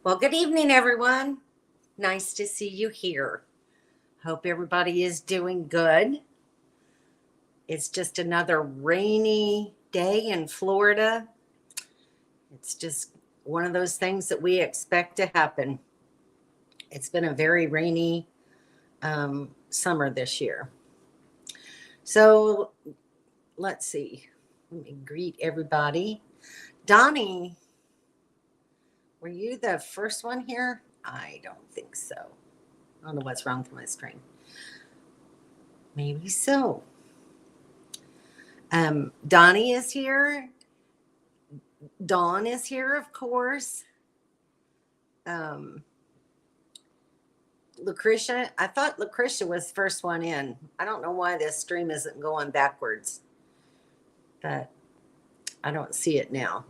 Well, good evening, everyone. Nice to see you here. Hope everybody is doing good. It's just another rainy day in Florida. It's just one of those things that we expect to happen. It's been a very rainy summer this year. So let's see. Let me greet everybody. Donnie, were you the first one here? I don't think so. I don't know what's wrong with my screen. Maybe so. Donnie is here. Dawn is here, of course. Lucretia, I thought Lucretia was the first one in. I don't know why this stream isn't going backwards, but I don't see it now.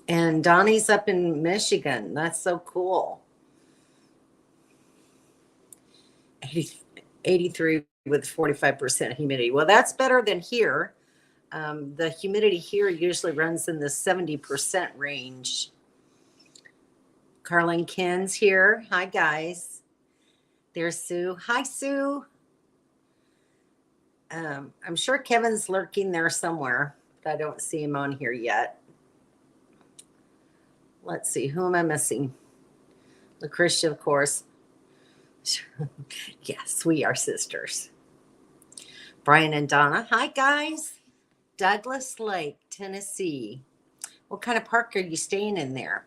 And Donnie's up in Michigan. That's so cool. 83 with 45% humidity. Well, that's better than here. The humidity here usually runs in the 70% range. Carlin Ken's here. Hi, guys. There's Sue. Hi, Sue. I'm sure Kevin's lurking there somewhere, but I don't see him on here yet. Let's see. Who am I missing? Lucretia, of course. Yes, we are sisters. Brian and Donna. Hi, guys. Douglas Lake, Tennessee. What kind of park are you staying in there?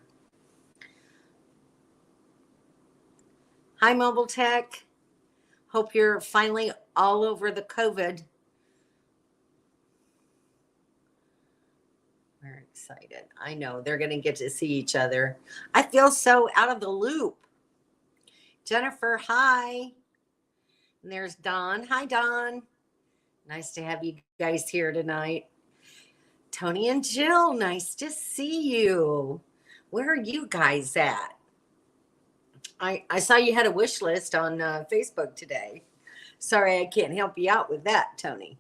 Hi, Mobile Tech. Hope you're finally all over the COVID. We're excited. I know they're going to get to see each other. I feel so out of the loop. Jennifer, hi. And there's Dawn. Hi, Dawn. Nice to have you guys here tonight. Tony and Jill, nice to see you. Where are you guys at? I saw you had a wish list on Facebook today. Sorry, I can't help you out with that, Tony.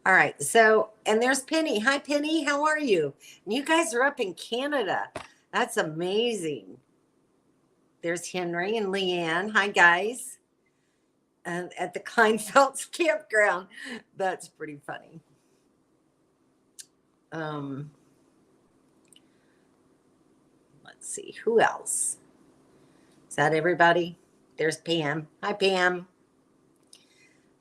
All right, so, and there's Penny. Hi, Penny, how are you? And you guys are up in Canada. That's amazing. There's Henry and Leanne. Hi, guys. At the Kleinfeld's campground. That's pretty funny. Let's see, who else? Is that everybody? There's Pam. Hi, Pam.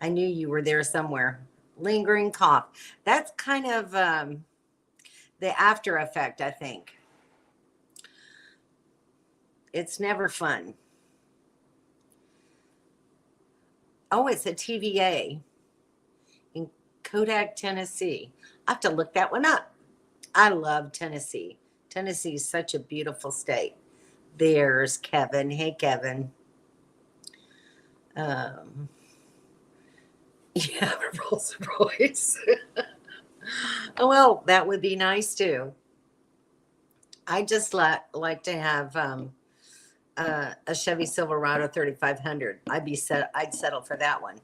I knew you were there somewhere. Lingering cough. That's kind of the after effect, I think. It's never fun. Oh, it's a TVA in Kodak, Tennessee. I have to look that one up. I love Tennessee. Tennessee is such a beautiful state. There's Kevin. Hey, Kevin. Yeah, Rolls Royce. Well, that would be nice too. I just like to have a Chevy Silverado 3500. I'd settle for that one.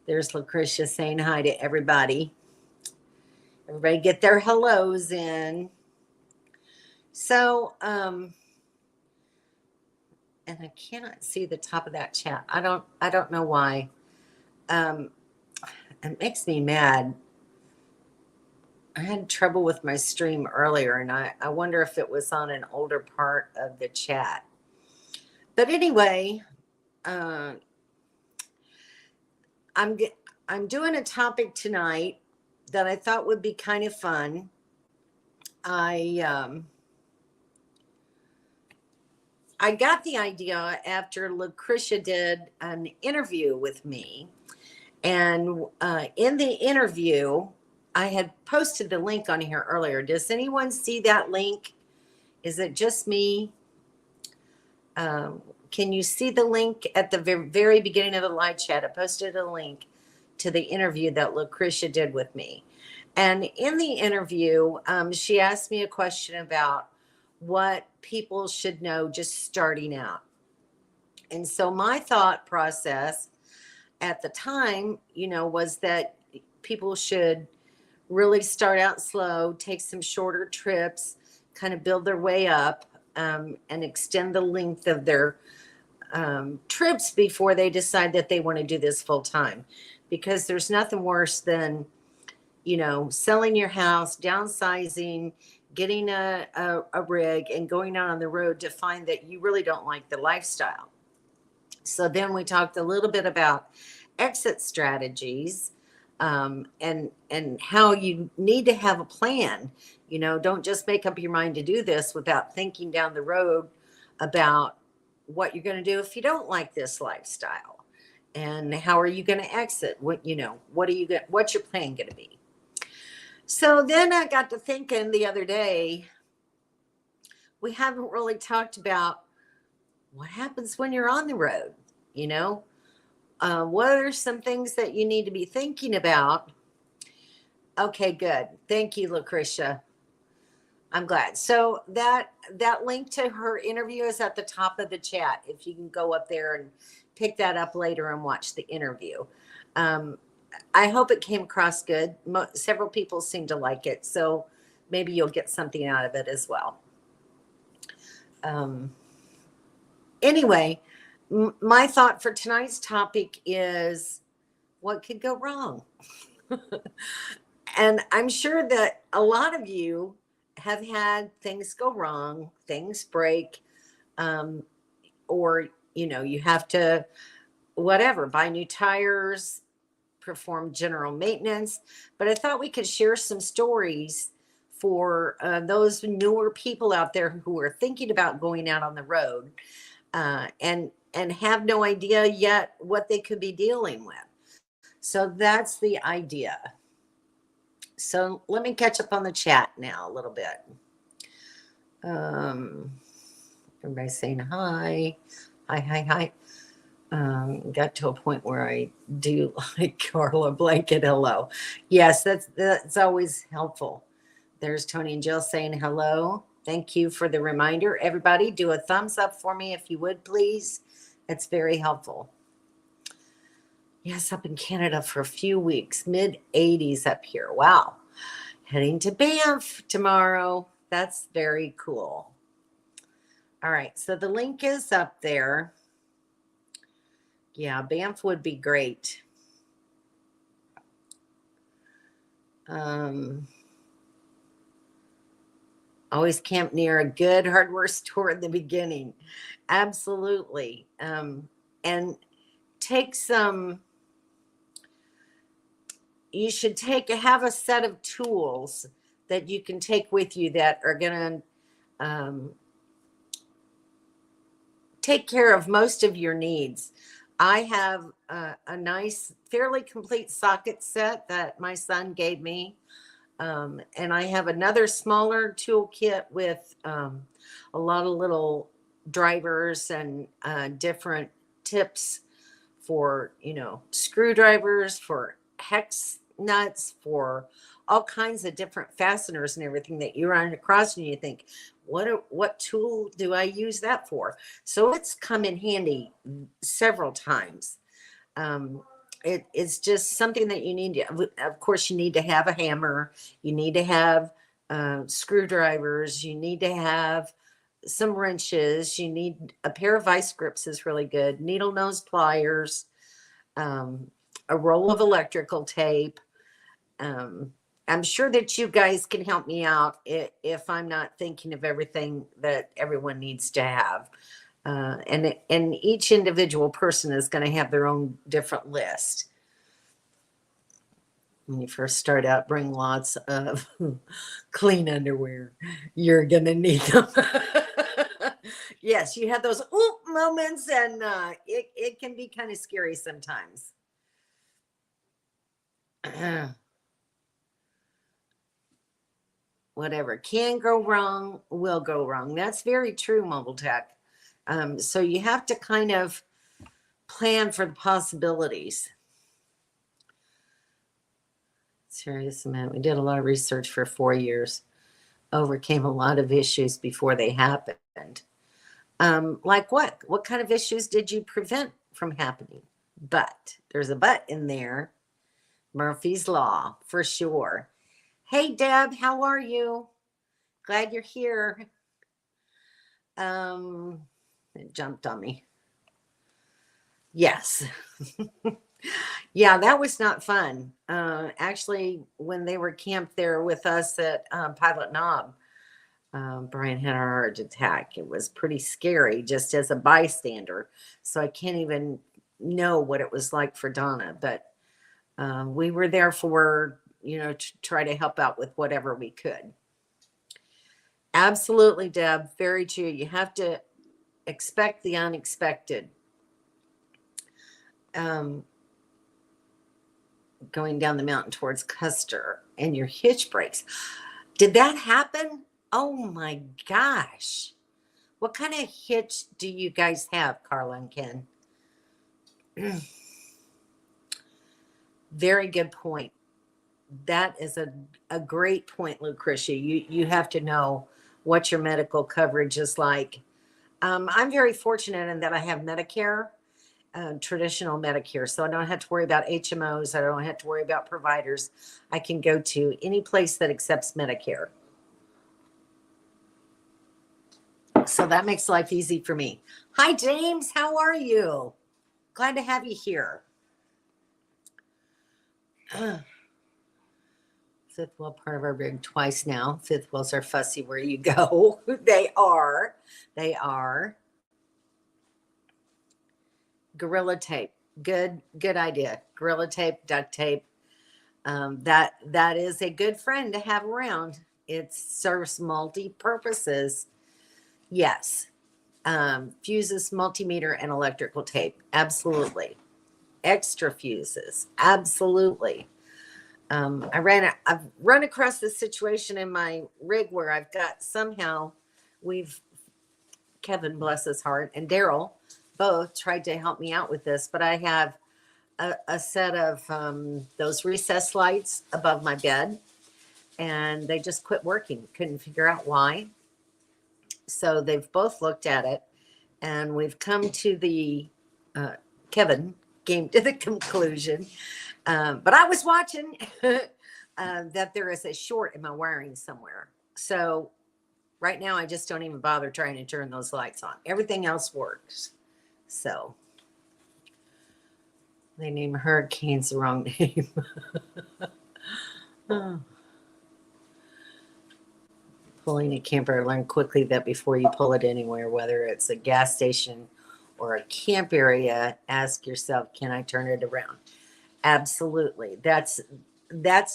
There's Lucretia saying hi to everybody. Everybody get their hellos in. So, and I cannot see the top of that chat. I don't know why. It makes me mad. I had trouble with my stream earlier, and I wonder if it was on an older part of the chat. But anyway, I'm doing a topic tonight that I thought would be kind of fun. I got the idea after Lucretia did an interview with me. And in the interview, I had posted the link on here earlier. Does anyone see that link? Is it just me? Can you see the link at the very beginning of the live chat? I posted a link to the interview that Lucretia did with me. And in the interview, she asked me a question about what people should know just starting out. And so my thought process at the time, was that people should really start out slow, take some shorter trips, kind of build their way up, and extend the length of their trips before they decide that they want to do this full time. Because there's nothing worse than, selling your house, downsizing, getting a rig, and going out on the road to find that you really don't like the lifestyle. So then we talked a little bit about exit strategies, and how you need to have a plan. Don't just make up your mind to do this without thinking down the road about what you're going to do if you don't like this lifestyle, and how are you going to exit. What's your plan going to be? So then I got to thinking the other day, we haven't really talked about what happens when you're on the road. What are some things that you need to be thinking about? Okay, good. Thank you, Lucretia. I'm glad. So that link to her interview is at the top of the chat. If you can go up there and pick that up later and watch the interview. I hope it came across good. Several people seem to like it, so maybe you'll get something out of it as well. Anyway, my thought for tonight's topic is what could go wrong? And I'm sure that a lot of you have had things go wrong, things break, or, you have to, buy new tires, perform general maintenance. But I thought we could share some stories for those newer people out there who are thinking about going out on the road, and have no idea yet what they could be dealing with. So that's the idea. So let me catch up on the chat now a little bit. Everybody's saying hi. Hi. Got to a point where I do like Carla Blanket. Hello. Yes, that's always helpful. There's Tony and Jill saying hello. Thank you for the reminder. Everybody, do a thumbs up for me if you would, please. It's very helpful. Yes, up in Canada for a few weeks, mid-80s up here. Wow. Heading to Banff tomorrow. That's very cool. All right, so the link is up there. Yeah, Banff would be great. Always camp near a good hardware store in the beginning. Absolutely. And take some, you should have a set of tools that you can take with you that are going to take care of most of your needs. I have a nice, fairly complete socket set that my son gave me. And I have another smaller toolkit with a lot of little drivers and different tips for, screwdrivers, for hex nuts, for all kinds of different fasteners and everything that you run across and you think, what tool do I use that for? So it's come in handy several times. It's just something that you need to, of course, you need to have a hammer, you need to have screwdrivers, you need to have some wrenches, you need a pair of vice grips is really good, needle nose pliers, a roll of electrical tape. I'm sure that you guys can help me out if I'm not thinking of everything that everyone needs to have. And each individual person is going to have their own different list. When you first start out, bring lots of clean underwear. You're going to need them. Yes, you have those moments, and it can be kind of scary sometimes. Whatever can go wrong will go wrong. That's very true, Mobile Tech. So you have to kind of plan for the possibilities. Serious amount. We did a lot of research for 4 years, overcame a lot of issues before they happened. Like what? What kind of issues did you prevent from happening? But there's a but in there. Murphy's Law, for sure. Hey, Deb, how are you? Glad you're here. It jumped on me. Yes. Yeah, that was not fun. Actually, when they were camped there with us at Pilot Knob, Brian had a heart attack. It was pretty scary just as a bystander. So I can't even know what it was like for Donna, but we were there for, to try to help out with whatever we could. Absolutely, Deb. Very true. You have to expect the unexpected. Um, Going down the mountain towards Custer and your hitch breaks. Did that happen? Oh my gosh. What kind of hitch do you guys have, Carla and Ken? Very good point. That is a great point, Lucretia. You have to know what your medical coverage is like. I'm very fortunate in that I have Medicare, traditional Medicare, so I don't have to worry about HMOs. I don't have to worry about providers. I can go to any place that accepts Medicare. So that makes life easy for me. Hi, James. How are you? Glad to have you here. Fifth wheel part of our rig twice now. Fifth wheels are fussy where you go. They are. They are. Gorilla tape. Good idea. Gorilla tape, duct tape. That is a good friend to have around. It serves multi purposes. Yes. Fuses, multimeter, and electrical tape. Absolutely. Extra fuses. Absolutely. I've run across this situation in my rig where I've got Kevin, bless his heart, and Daryl both tried to help me out with this, but I have a set of those recessed lights above my bed, and they just quit working. Couldn't figure out why. So they've both looked at it, and we've come to Kevin came to the conclusion, but I was watching that there is a short in my wiring somewhere. So right now, I just don't even bother trying to turn those lights on. Everything else works. So they name hurricanes the wrong name. Oh. Pulling a camper, learn quickly that before you pull it anywhere, whether it's a gas station or a camp area, ask yourself, can I turn it around? Absolutely. That's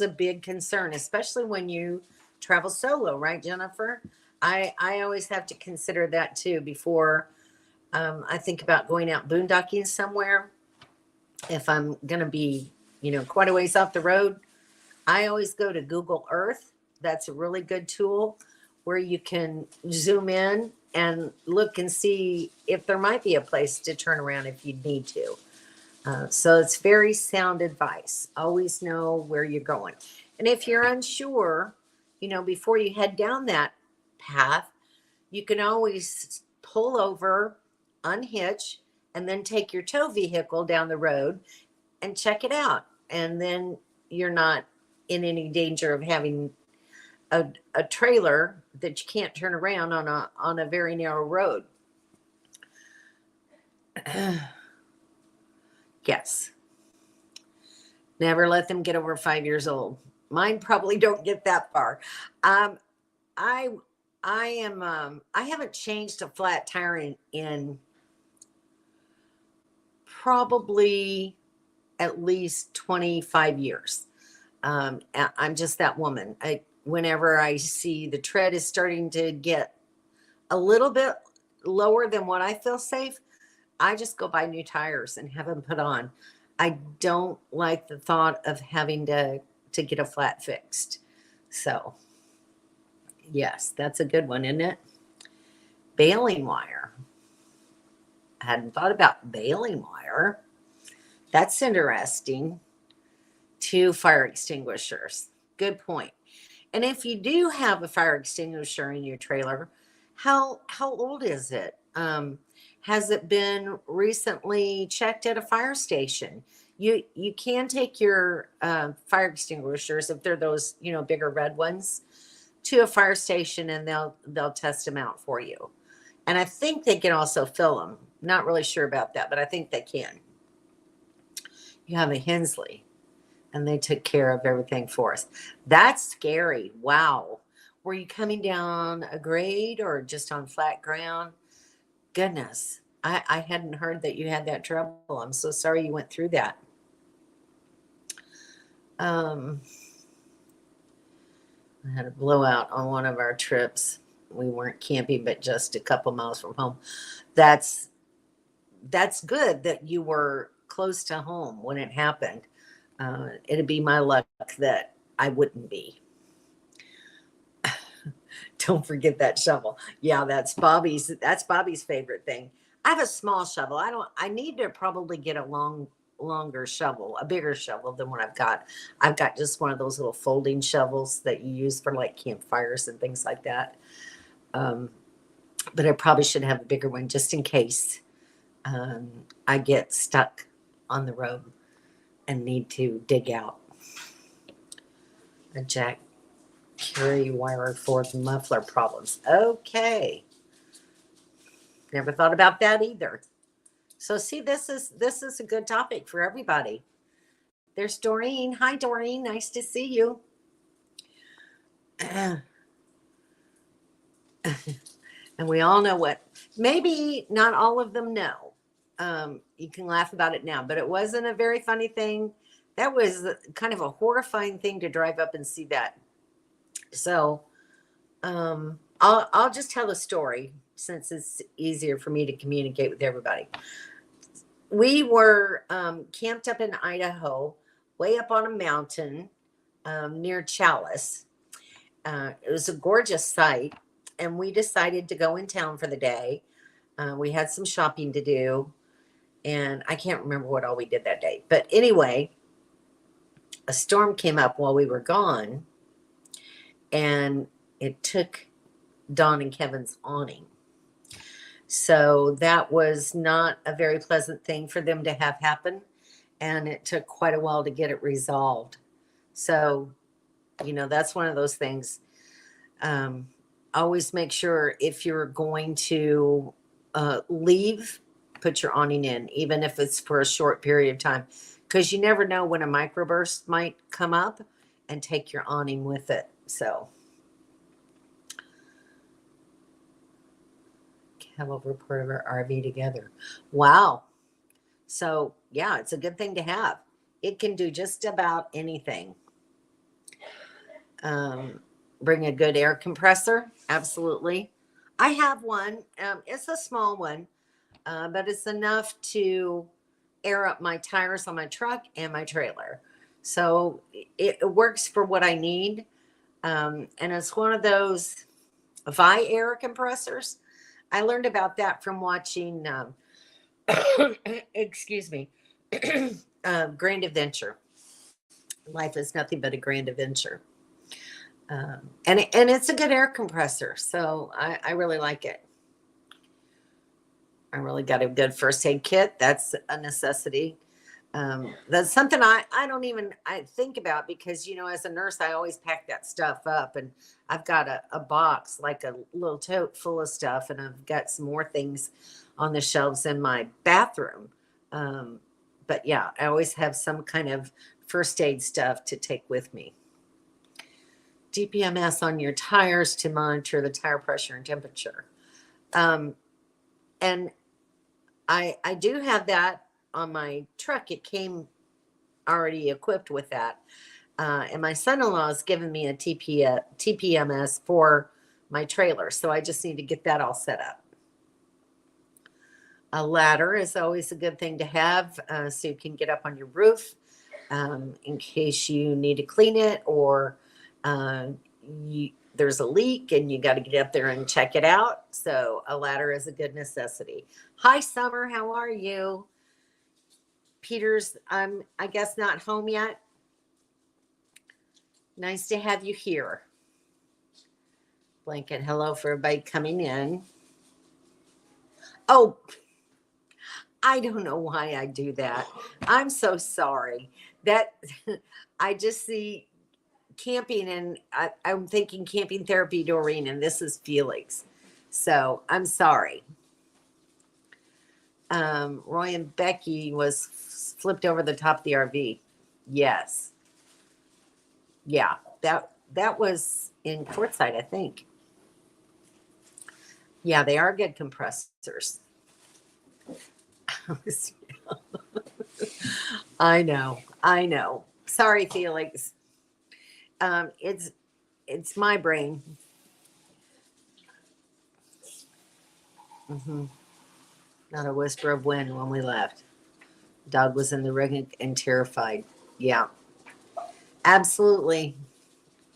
a big concern, especially when you travel solo, right, Jennifer? I always have to consider that too before I think about going out boondocking somewhere. If I'm going to be, quite a ways off the road, I always go to Google Earth. That's a really good tool where you can zoom in and look and see if there might be a place to turn around if you need to. So it's very sound advice. Always know where you're going. And if you're unsure, before you head down that path, you can always pull over, unhitch, and then take your tow vehicle down the road and check it out. And then you're not in any danger of having a trailer that you can't turn around on a very narrow road. Yes. Never let them get over 5 years old. Mine probably don't get that far. I I am I haven't changed a flat tire in probably at least 25 years. I'm just that woman. Whenever I see the tread is starting to get a little bit lower than what I feel safe, I just go buy new tires and have them put on. I don't like the thought of having to get a flat fixed. So, yes, that's a good one, isn't it? Baling wire. I hadn't thought about baling wire. That's interesting. Two fire extinguishers. Good point. And if you do have a fire extinguisher in your trailer, how old is it? Has it been recently checked at a fire station? You can take your fire extinguishers, if they're those, bigger red ones, to a fire station, and they'll test them out for you. And I think they can also fill them. Not really sure about that, but I think they can. You have a Hensley, and they took care of everything for us. That's scary. Wow. Were you coming down a grade or just on flat ground? Goodness. I hadn't heard that you had that trouble. I'm so sorry you went through that. I had a blowout on one of our trips. We weren't camping, but just a couple miles from home. That's good that you were close to home when it happened. It'd be my luck that I wouldn't be. Don't forget that shovel. Yeah, that's Bobby's favorite thing. I have a small shovel. I need to probably get a longer shovel, a bigger shovel than what I've got. I've got just one of those little folding shovels that you use for like campfires and things like that. But I probably should have a bigger one just in case I get stuck on the road and need to dig out. A jack carry wire for the muffler problems. Okay. Never thought about that either. So see, this is a good topic for everybody. There's Doreen. Hi, Doreen. Nice to see you. And we all know what, maybe not all of them know. You can laugh about it now, but it wasn't a very funny thing. That was kind of a horrifying thing to drive up and see that. So I'll just tell a story since it's easier for me to communicate with everybody. We were camped up in Idaho, way up on a mountain near Chalice. It was a gorgeous site, and we decided to go in town for the day. We had some shopping to do, and I can't remember what all we did that day. But anyway, a storm came up while we were gone, and it took Don and Kevin's awning. So that was not a very pleasant thing for them to have happen, and it took quite a while to get it resolved. So, that's one of those things. Always make sure if you're going to leave, put your awning in, even if it's for a short period of time, because you never know when a microburst might come up and take your awning with it. So have over part of our RV together. Wow. So yeah, it's a good thing to have. It can do just about anything. Bring a good air compressor. Absolutely. I have one. It's a small one, but it's enough to air up my tires on my truck and my trailer. So it works for what I need. And it's one of those Vi air compressors. I learned about that from watching, excuse me, Grand Adventure. Life is nothing but a grand adventure. And it's a good air compressor. So I really like it. I really got a good first aid kit. That's a necessity. That's something I think about because, as a nurse, I always pack that stuff up, and I've got a box, like a little tote full of stuff. And I've got some more things on the shelves in my bathroom. But yeah, I always have some kind of first aid stuff to take with me. DPMS on your tires to monitor the tire pressure and temperature. And I do have that on my truck. It came already equipped with that. And my son-in-law has given me a TPMS for my trailer. So I just need to get that all set up. A ladder is always a good thing to have, so you can get up on your roof in case you need to clean it, or there's a leak and you got to get up there and check it out. So a ladder is a good necessity. Hi, Summer. How are you? Peter's, I guess, not home yet. Nice to have you here. Blanket hello for everybody coming in. Oh, I don't know why I do that. I'm so sorry. That I just see camping and I'm thinking camping therapy Doreen, and this is Felix. So I'm sorry. Roy and Becky was flipped over the top of the RV. Yes. Yeah. That was in Quartzsite, I think. Yeah, they are good compressors. I know. I know. Sorry, Felix. It's my brain. Hmm. Not a whisper of wind when we left. Dog was in the ring and terrified. Yeah, absolutely.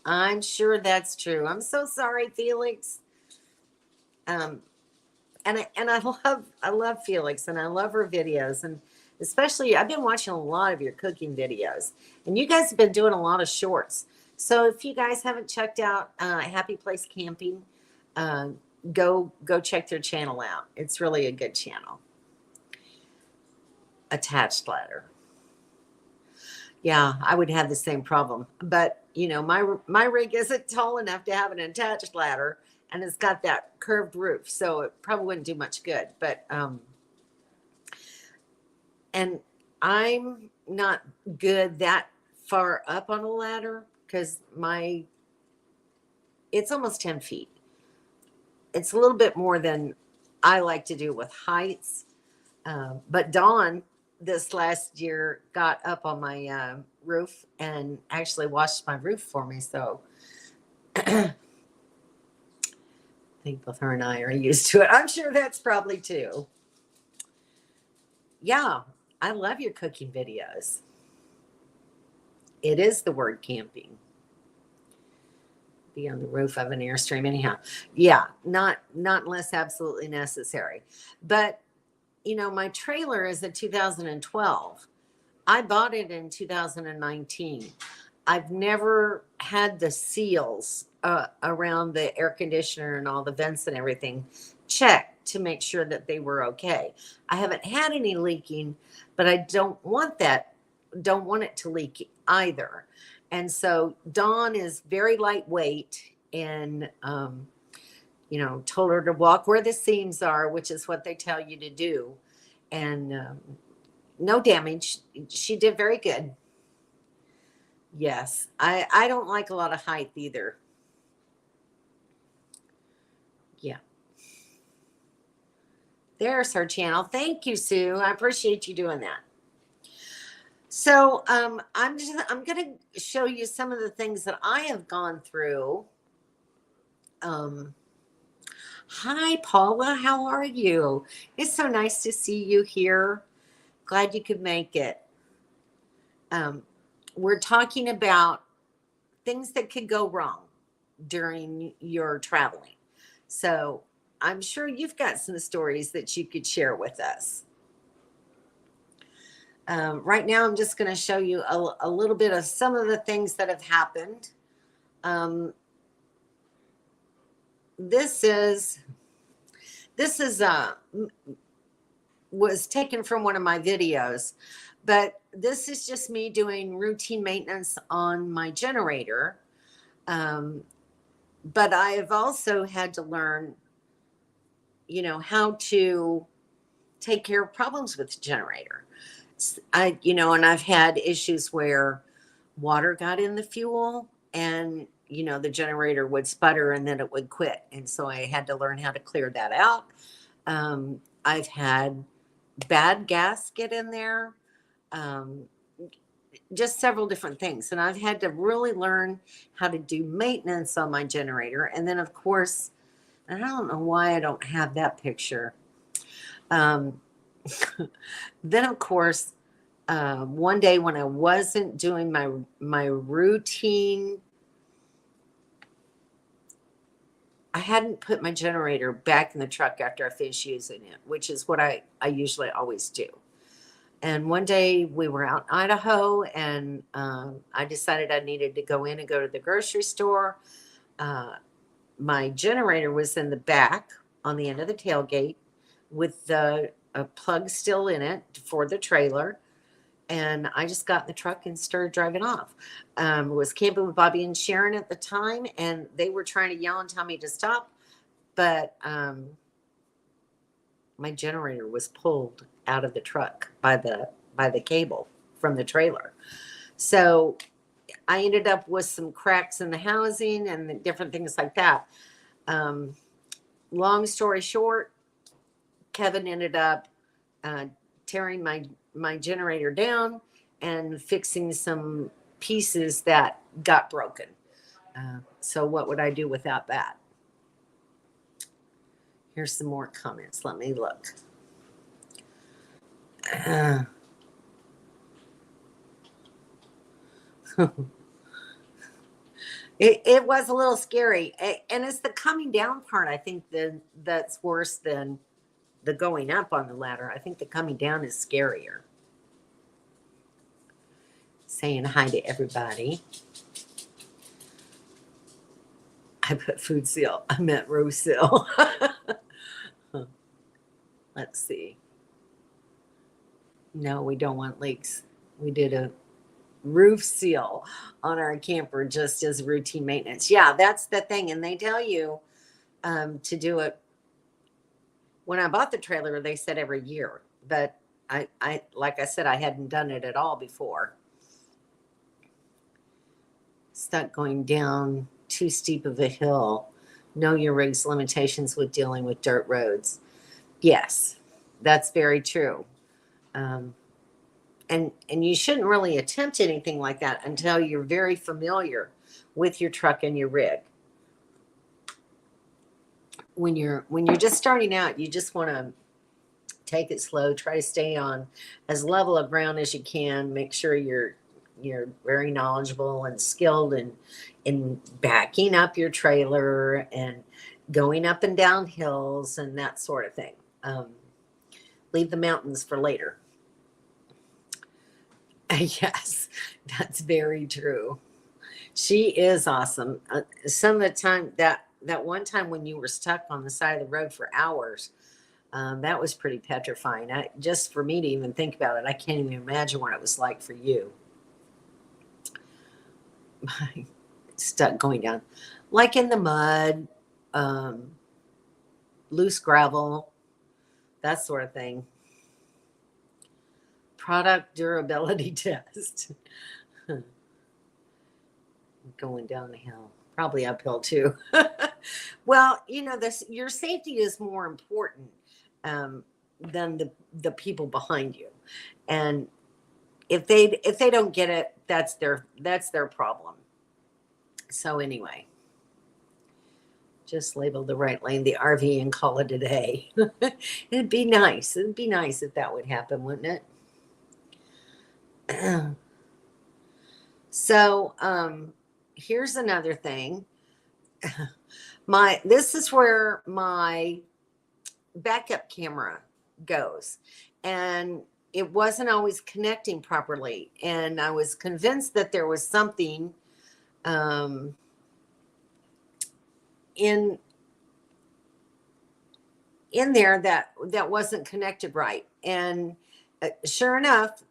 I'm sure that's true. I'm so sorry, Felix. Um, and I love Felix, and I love her videos, and especially I've been watching a lot of your cooking videos, and you guys have been doing a lot of shorts. So if you guys haven't checked out Happy Place Camping, uh, go check their channel out. It's really a good channel. Attached ladder. Yeah, I would have the same problem. But my rig isn't tall enough to have an attached ladder, and it's got that curved roof, so it probably wouldn't do much good. But and I'm not good that far up on a ladder because it's almost 10 feet. It's a little bit more than I like to do with heights. But Dawn this last year got up on my roof and actually washed my roof for me. So I think both her and I are used to it. I'm sure that's probably too. Yeah, I love your cooking videos. It is the word camping. Be on the roof of an Airstream anyhow. Yeah, not unless absolutely necessary. But my trailer is a 2012. I bought it in 2019. I've never had the seals around the air conditioner and all the vents and everything checked to make sure that they were okay. I haven't had any leaking, but I don't want it to leak either. And so Dawn is very lightweight and, told her to walk where the seams are, which is what they tell you to do. And no damage. She did very good. Yes. I don't like a lot of height either. Yeah. There's her channel. Thank you, Sue. I appreciate you doing that. So I'm going to show you some of the things that I have gone through. Hi, Paula. How are you? It's so nice to see you here. Glad you could make it. We're talking about things that could go wrong during your traveling. So I'm sure you've got some stories that you could share with us. Right now, I'm just going to show you a little bit of some of the things that have happened. This was taken from one of my videos, but this is just me doing routine maintenance on my generator. But I have also had to learn, how to take care of problems with the generator. And I've had issues where water got in the fuel and, the generator would sputter and then it would quit. And so I had to learn how to clear that out. I've had bad gas get in there. Just several different things. And I've had to really learn how to do maintenance on my generator. And then, of course, and I don't know why I don't have that picture. Then, of course, one day when I wasn't doing my routine, I hadn't put my generator back in the truck after I finished using it, which is what I usually always do. And one day we were out in Idaho, and I decided I needed to go in and go to the grocery store. My generator was in the back on the end of the tailgate with the plug still in it for the trailer. And I just got in the truck and started driving off. Was camping with Bobby and Sharon at the time, and they were trying to yell and tell me to stop, but my generator was pulled out of the truck by the cable from the trailer. So I ended up with some cracks in the housing and different things like that. Long story short, Kevin ended up tearing my generator down and fixing some pieces that got broken. So what would I do without that? Here's some more comments. Let me look. It was a little scary. And it's the coming down part, I think, that's worse than the going up on the ladder. I think the coming down is scarier. Saying hi to everybody. I put food seal. I meant row seal. Let's see. No, we don't want leaks. We did a roof seal on our camper just as routine maintenance. Yeah, that's the thing. And they tell you to do it. When I bought the trailer, they said every year. But I like I said, I hadn't done it at all before. Stuck going down too steep of a hill. Know your rig's limitations with dealing with dirt roads. Yes, that's very true. And you shouldn't really attempt anything like that until you're very familiar with your truck and your rig. When you're just starting out, you just want to take it slow, try to stay on as level of ground as you can, make sure you're very knowledgeable and skilled in backing up your trailer and going up and down hills and that sort of thing. Leave the mountains for later. Yes, that's very true. She is awesome. Some of the time, that one time when you were stuck on the side of the road for hours, that was pretty petrifying. Just for me to even think about it, I can't even imagine what it was like for you. Stuck going down, like in the mud, loose gravel, that sort of thing. Product durability test. Going down the hill, probably uphill too. Well, your safety is more important than the people behind you, and if they don't get it, that's their problem. So anyway, just label the right lane, the RV, and call it a day. It'd be nice. It'd be nice if that would happen, wouldn't it? So here's another thing. This is where my backup camera goes, and it wasn't always connecting properly, and I was convinced that there was something in there that wasn't connected right. And sure enough,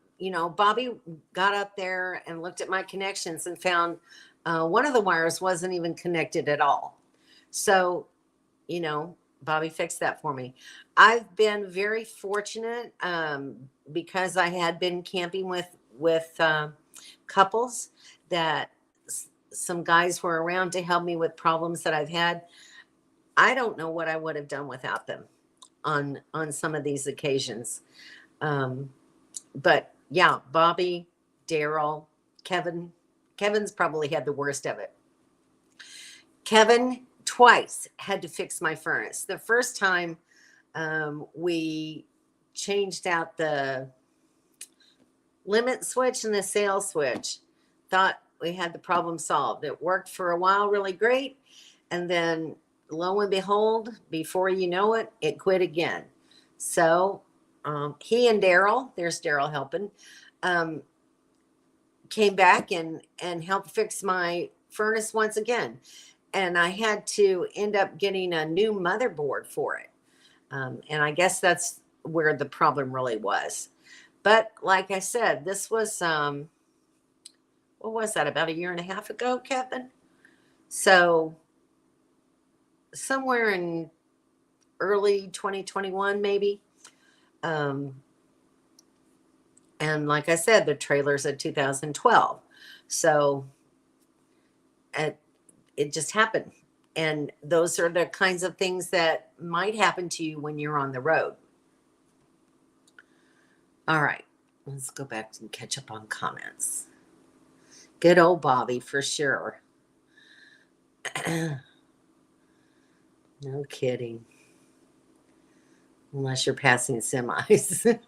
Bobby got up there and looked at my connections and found one of the wires wasn't even connected at all. So, Bobby fixed that for me. I've been very fortunate because I had been camping with couples that some guys were around to help me with problems that I've had. I don't know what I would have done without them on some of these occasions. But yeah, Bobby, Daryl, Kevin's probably had the worst of it. Kevin twice had to fix my furnace. The first time we changed out the limit switch and the sail switch, thought we had the problem solved. It worked for a while really great, and then lo and behold, before you know it, it quit again. So he and Daryl, there's Daryl helping, came back and helped fix my furnace once again. And I had to end up getting a new motherboard for it. And I guess that's where the problem really was. But like I said, this was what was that, about a year and a half ago, Kevin? So somewhere in early 2021, maybe. Um, and like I said, the trailer's a 2012. So it just happened. And those are the kinds of things that might happen to you when you're on the road. All right, let's go back and catch up on comments. Good old Bobby, for sure. No kidding. Unless you're passing semis.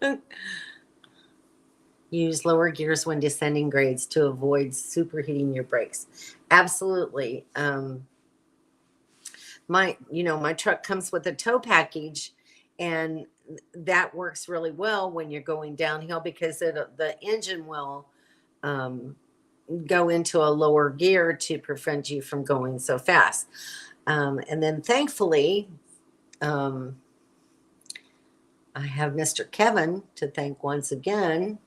Use lower gears when descending grades to avoid superheating your brakes. Absolutely. My truck comes with a tow package, and that works really well when you're going downhill because the engine will go into a lower gear to prevent you from going so fast. And then thankfully, I have Mr. Kevin to thank once again.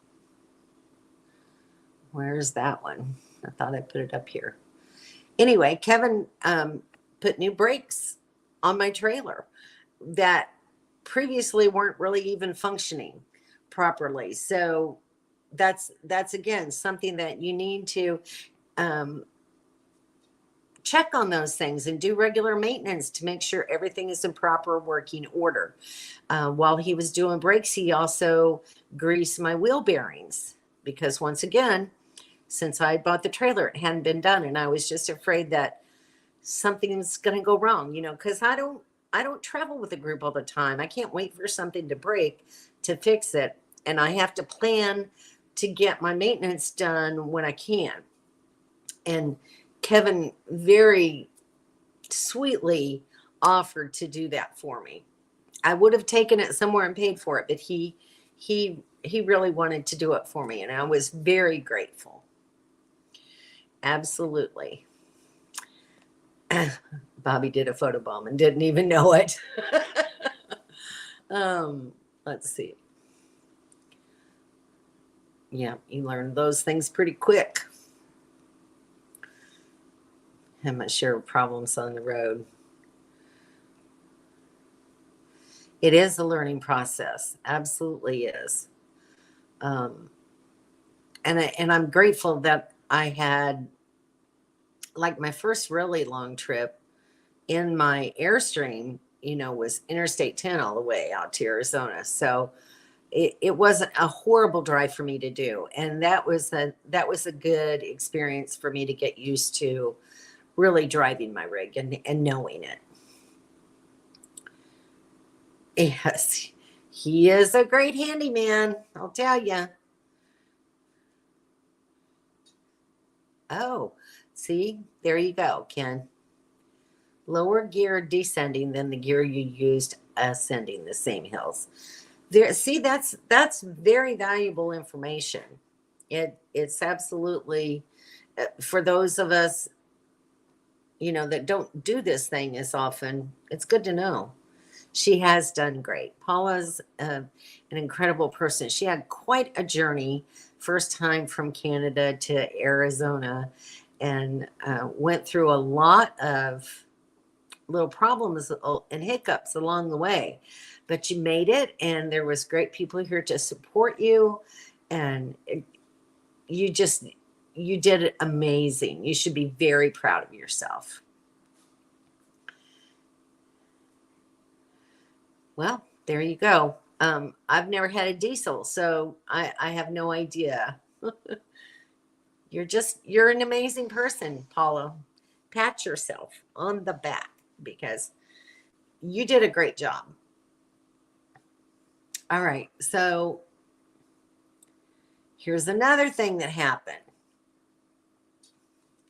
Where's that one? I thought I put it up here. Anyway, Kevin put new brakes on my trailer that previously weren't really even functioning properly. So that's again something that you need to check on those things and do regular maintenance to make sure everything is in proper working order. While he was doing brakes, he also greased my wheel bearings because once again, since I bought the trailer, it hadn't been done, and I was just afraid that something's going to go wrong, because I don't travel with a group all the time. I can't wait for something to break to fix it, and I have to plan to get my maintenance done when I can. And Kevin very sweetly offered to do that for me. I would have taken it somewhere and paid for it, but he really wanted to do it for me, and I was very grateful. Absolutely. Bobby did a photobomb and didn't even know it. Let's see. Yeah, you learn those things pretty quick. Have my share of problems on the road. It is a learning process. Absolutely is. And I'm grateful that I had, like, my first really long trip in my Airstream, was Interstate 10 all the way out to Arizona. So it wasn't a horrible drive for me to do. And that was a good experience for me to get used to really driving my rig and knowing it. Yes, he is a great handyman, I'll tell you. Oh, see, there you go, Ken. Lower gear descending than the gear you used ascending the same hills. There, see, that's very valuable information. It's absolutely, for those of us, that don't do this thing as often, it's good to know. She has done great. Paula's an incredible person. She had quite a journey, first time from Canada to Arizona, and went through a lot of little problems and hiccups along the way. But you made it, and there was great people here to support you, and you did it amazing. You should be very proud of yourself. Well, there you go. I've never had a diesel, so I have no idea. You're an amazing person, Paula. Pat yourself on the back because you did a great job. All right, so here's another thing that happened.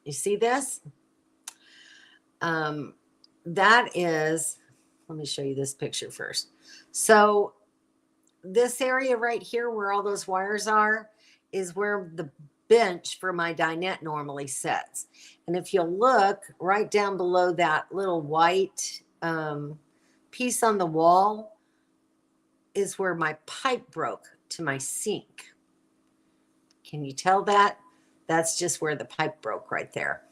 You see this? That is, let me show you this picture first. So this area right here where all those wires are is where the bench for my dinette normally sits. And if you'll look right down below that little white piece on the wall, is where my pipe broke to my sink. Can you tell that? That's just where the pipe broke right there.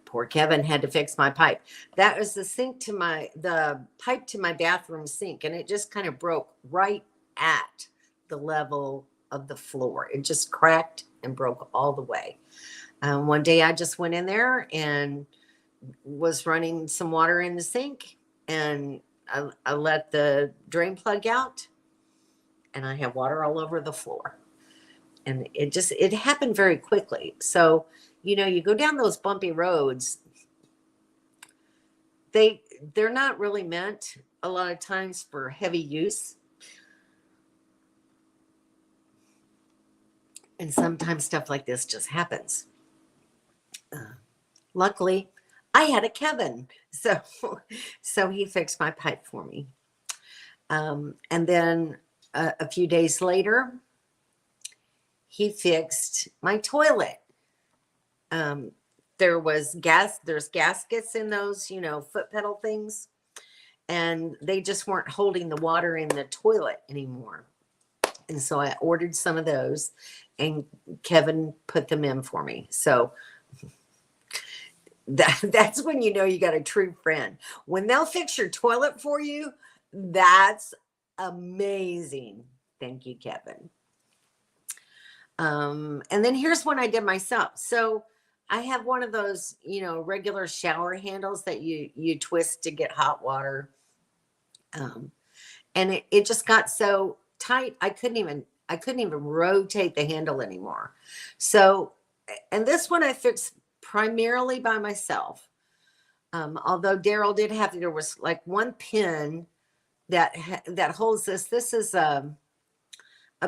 Poor Kevin had to fix my pipe. That was the pipe to my bathroom sink, and it just kind of broke right at the level of the floor. It just cracked and broke all the way. One day I just went in there and was running some water in the sink, and I let the drain plug out, and I had water all over the floor. And it happened very quickly. So, you go down those bumpy roads, they're not really meant a lot of times for heavy use. And sometimes stuff like this just happens. Luckily, I had a Kevin, so he fixed my pipe for me. And then a few days later, he fixed my toilet. There's gaskets in those, foot pedal things, and they just weren't holding the water in the toilet anymore. And so I ordered some of those, and Kevin put them in for me. So that's when you know you got a true friend. When they'll fix your toilet for you, that's amazing. Thank you, Kevin. And then here's one I did myself. So I have one of those, regular shower handles that you twist to get hot water. And it just got so tight I couldn't even rotate the handle anymore. So, and this one I fixed primarily by myself. Although Daryl did have, there was like one pin that holds this. This is a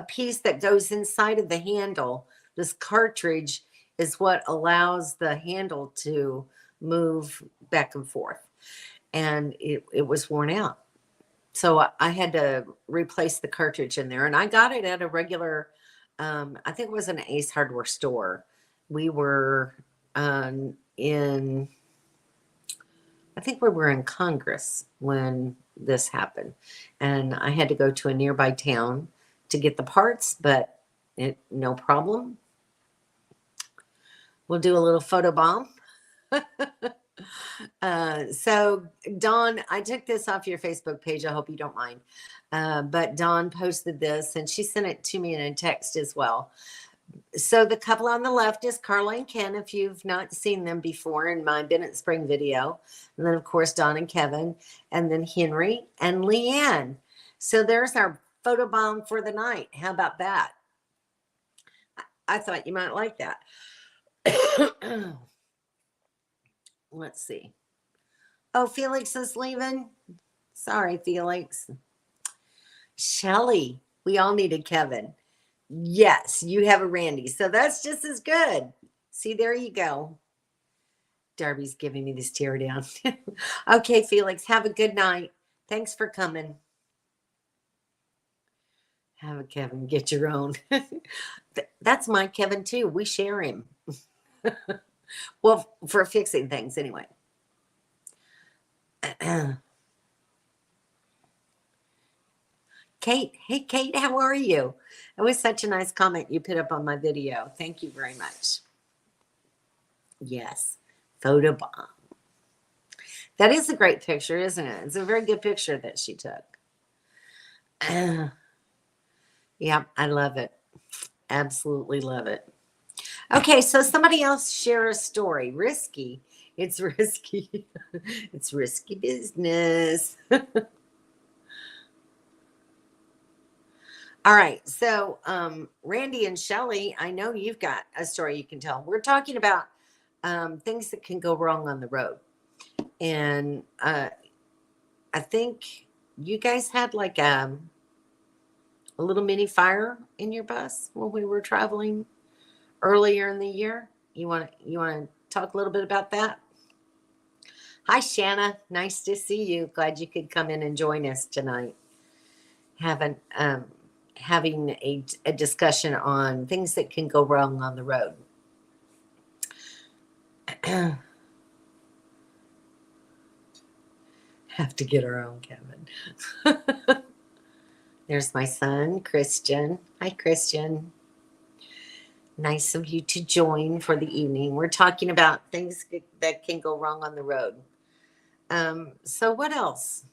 piece that goes inside of the handle. This cartridge is what allows the handle to move back and forth. And it was worn out. So I had to replace the cartridge in there. And I got it at a regular, I think it was an Ace Hardware store. We were I think we were in Congress when this happened. And I had to go to a nearby town to get the parts, but no problem. We'll do a little photo bomb. So Dawn, I took this off your Facebook page. I hope you don't mind. But Dawn posted this, and she sent it to me in a text as well. So the couple on the left is Carla and Ken, if you've not seen them before in my Bennett Spring video. And then, of course, Don and Kevin, and then Henry and Leanne. So there's our photo bomb for the night. How about that? I thought you might like that. Let's see. Oh, Felix is leaving. Sorry, Felix. Shelly, we all needed Kevin. Yes, you have a Randy. So that's just as good. See, there you go. Darby's giving me this tear down. Okay, Felix, have a good night. Thanks for coming. Have a Kevin, get your own. That's my Kevin too. We share him. Well, for fixing things anyway. Kate, hey Kate, how are you? It was such a nice comment you put up on my video. Thank you very much. Yes, photo bomb. That is a great picture, isn't it? It's a very good picture that she took. Yeah, I love it. Absolutely love it. Okay, so somebody else share a story. Risky. It's risky. It's risky business. All right, so Randy and Shelly, I know you've got a story you can tell. We're talking about things that can go wrong on the road. And I think you guys had like a little mini fire in your bus when we were traveling earlier in the year. You want to talk a little bit about that? Hi, Shanna. Nice to see you. Glad you could come in and join us tonight. Having a discussion on things that can go wrong on the road. Have to get our own cabin. There's my son, Christian. Hi, Christian. Nice of you to join for the evening. We're talking about things that can go wrong on the road. So what else?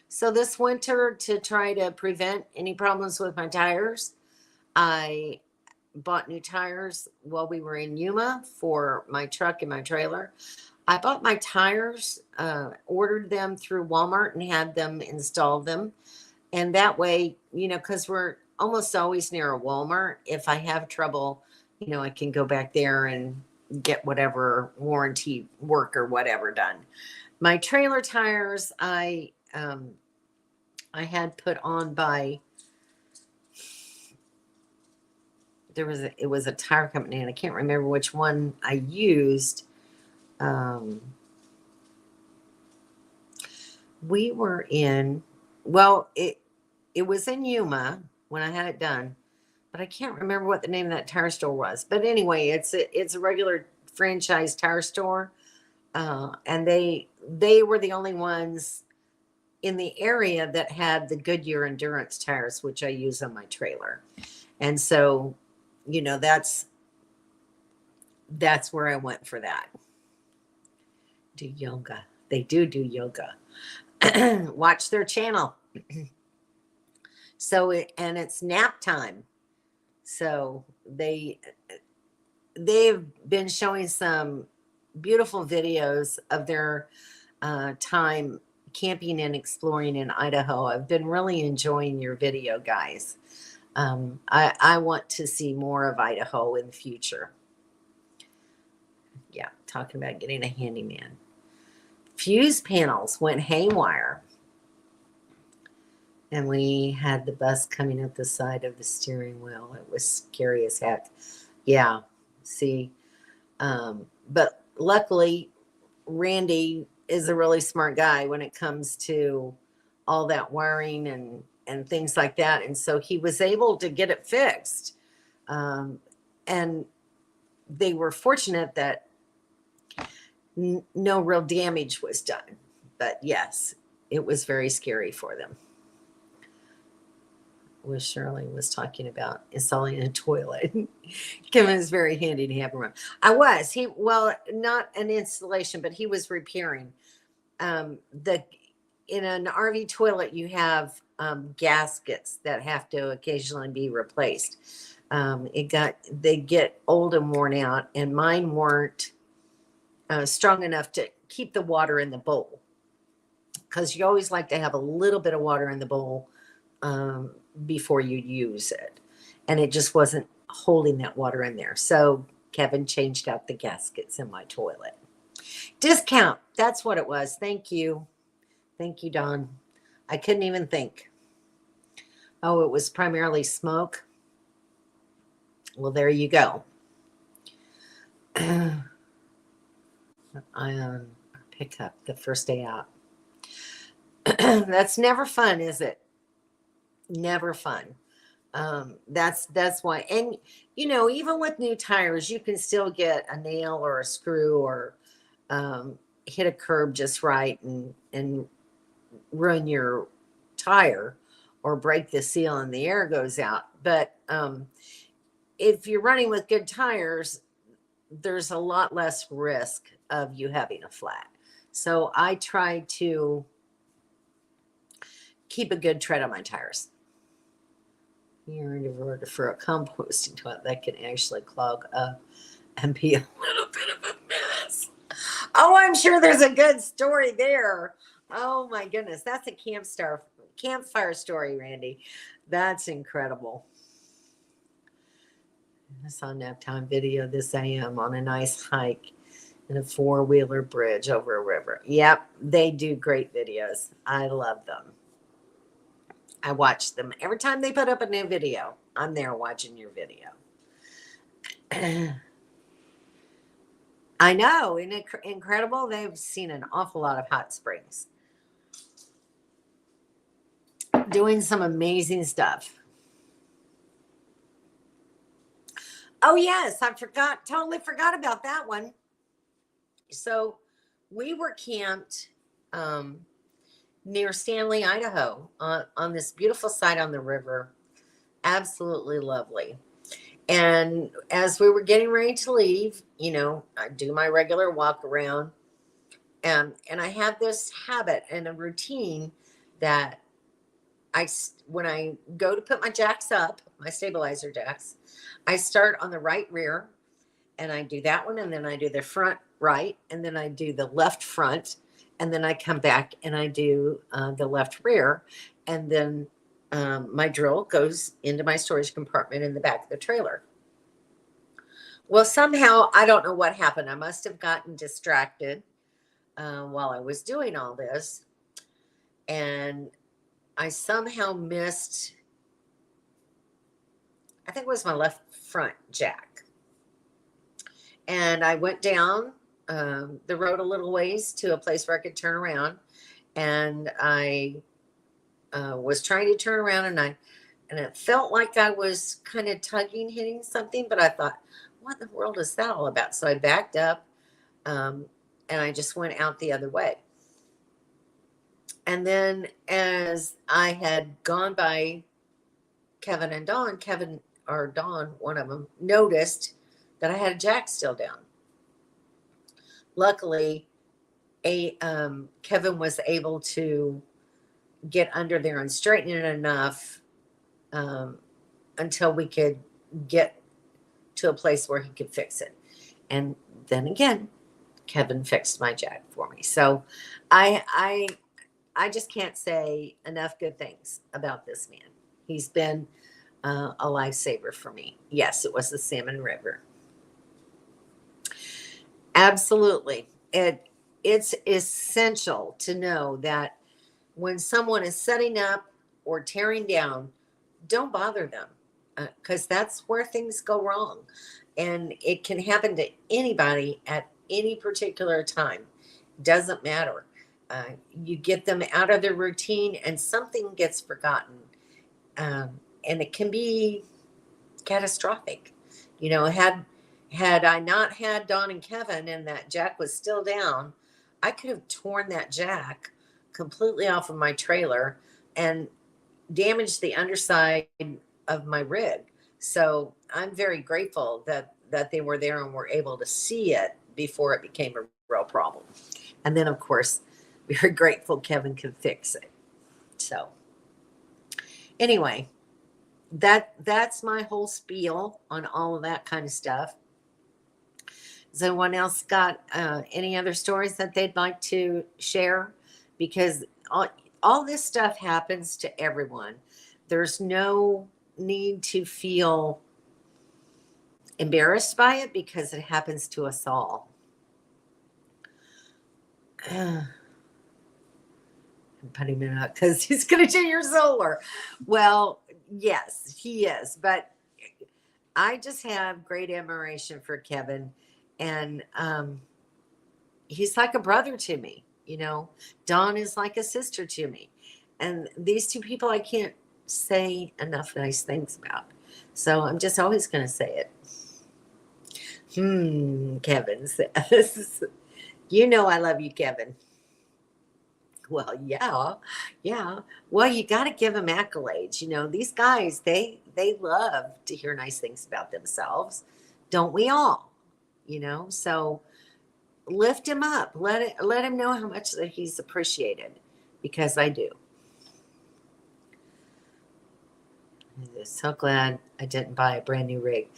So this winter, to try to prevent any problems with my tires, I bought new tires while we were in Yuma for my truck and my trailer. I bought my tires, ordered them through Walmart and had them install them. And that way, because we're almost always near a Walmart, if I have trouble, I can go back there and get whatever warranty work or whatever done. My trailer tires, I had put on by, it was a tire company, and I can't remember which one I used. We were in, well, it was in Yuma when I had it done, but I can't remember what the name of that tire store was. But anyway, it's a regular franchise tire store, and they were the only ones in the area that had the Goodyear Endurance tires, which I use on my trailer. And so, that's where I went for that. Do yoga. They do yoga. Watch their channel. So it's nap time. So they've been showing some beautiful videos of their time camping and exploring in Idaho. I've been really enjoying your video, guys. I want to see more of Idaho in the future. Yeah, talking about getting a handyman. Fuse panels went haywire. And we had the bus coming up the side of the steering wheel. It was scary as heck. Yeah, see. But luckily, Randy is a really smart guy when it comes to all that wiring and things like that. And so he was able to get it fixed. And they were fortunate that no real damage was done. But yes, it was very scary for them. What Shirley was talking about installing a toilet. Kevin is very handy to have around. Not an installation, but he was repairing. In an RV toilet, you have gaskets that have to occasionally be replaced. They get old and worn out, and mine weren't strong enough to keep the water in the bowl, because you always like to have a little bit of water in the bowl before you use it, and it just wasn't holding that water in there. So Kevin changed out the gaskets in my toilet. Discount, that's what it was. Thank you, Don. I couldn't even think. Oh, it was primarily smoke. Well, there you go. I pick up the first day out. That's never fun, is it? Never fun. That's why. And even with new tires, you can still get a nail or a screw or hit a curb just right and ruin your tire or break the seal and the air goes out. But if you're running with good tires, there's a lot less risk of you having a flat. So I try to keep a good tread on my tires. You're in order for a composting toilet that can actually clog up and be a little bit of a mess. Oh, I'm sure there's a good story there. Oh my goodness, that's a campfire story, Randy. That's incredible. I saw a nap time video this AM on a nice hike in a 4-wheeler bridge over a river. Yep, they do great videos. I love them. I watch them every time they put up a new video. I'm there watching your video. I know, isn't it incredible? They've seen an awful lot of hot springs. Doing some amazing stuff. Oh yes, totally forgot about that one. So we were camped um, near Stanley, Idaho, on this beautiful site on the river. Absolutely lovely. And as we were getting ready to leave, I do my regular walk around, and I have this habit and a routine that when I go to put my jacks up, my stabilizer jacks, I start on the right rear, and I do that one, and then I do the front right, and then I do the left front, and then I come back and I do the left rear, and then my drill goes into my storage compartment in the back of the trailer. Well, somehow, I don't know what happened. I must have gotten distracted while I was doing all this, and I somehow missed, I think it was my left front jack. And I went down the road a little ways to a place where I could turn around. And I was trying to turn around, and it felt like I was kind of tugging, hitting something. But I thought, what in the world is that all about? So I backed up, and I just went out the other way. And then as I had gone by Kevin and Dawn, Kevin or Dawn, one of them, noticed that I had a jack still down. Luckily, Kevin was able to get under there and straighten it enough until we could get to a place where he could fix it. And then again, Kevin fixed my jack for me. So I just can't say enough good things about this man. He's been a lifesaver for me. Yes, it was the Salmon River. Absolutely. It's essential to know that when someone is setting up or tearing down, don't bother them, because that's where things go wrong. And it can happen to anybody at any particular time. Doesn't matter. You get them out of their routine and something gets forgotten. And it can be catastrophic. Had I not had Don and Kevin and that jack was still down, I could have torn that jack completely off of my trailer and damaged the underside of my rig. So I'm very grateful that they were there and were able to see it before it became a real problem. And then, of course, we were grateful Kevin could fix it. So anyway, that's my whole spiel on all of that kind of stuff. Has anyone else got any other stories that they'd like to share? Because all this stuff happens to everyone. There's no need to feel embarrassed by it because it happens to us all. I'm putting him out because he's going to do your solar. Well, yes, he is. But I just have great admiration for Kevin. And he's like a brother to me. Dawn is like a sister to me. And these two people I can't say enough nice things about. So I'm just always going to say it. Kevin says, I love you, Kevin. Well, yeah. Well, you got to give them accolades. These guys, they love to hear nice things about themselves. Don't we all? So lift him up. Let him know how much that he's appreciated, because I do. I'm just so glad I didn't buy a brand new rig.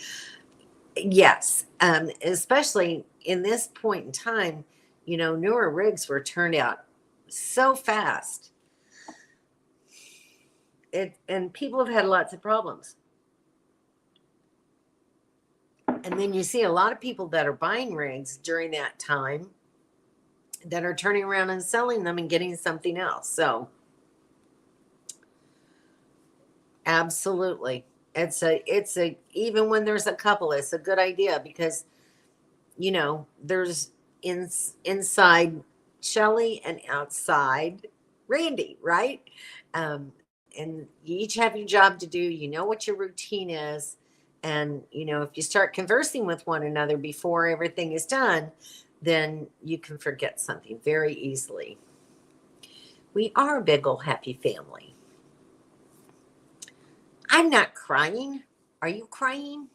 Yes, especially in this point in time, newer rigs were turned out so fast. And people have had lots of problems. And then you see a lot of people that are buying rigs during that time that are turning around and selling them and getting something else. So absolutely. It's a even when there's a couple, it's a good idea because there's inside Shelly and outside Randy, right? And you each have your job to do. You know what your routine is. And, if you start conversing with one another before everything is done, then you can forget something very easily. We are a big old happy family. I'm not crying. Are you crying?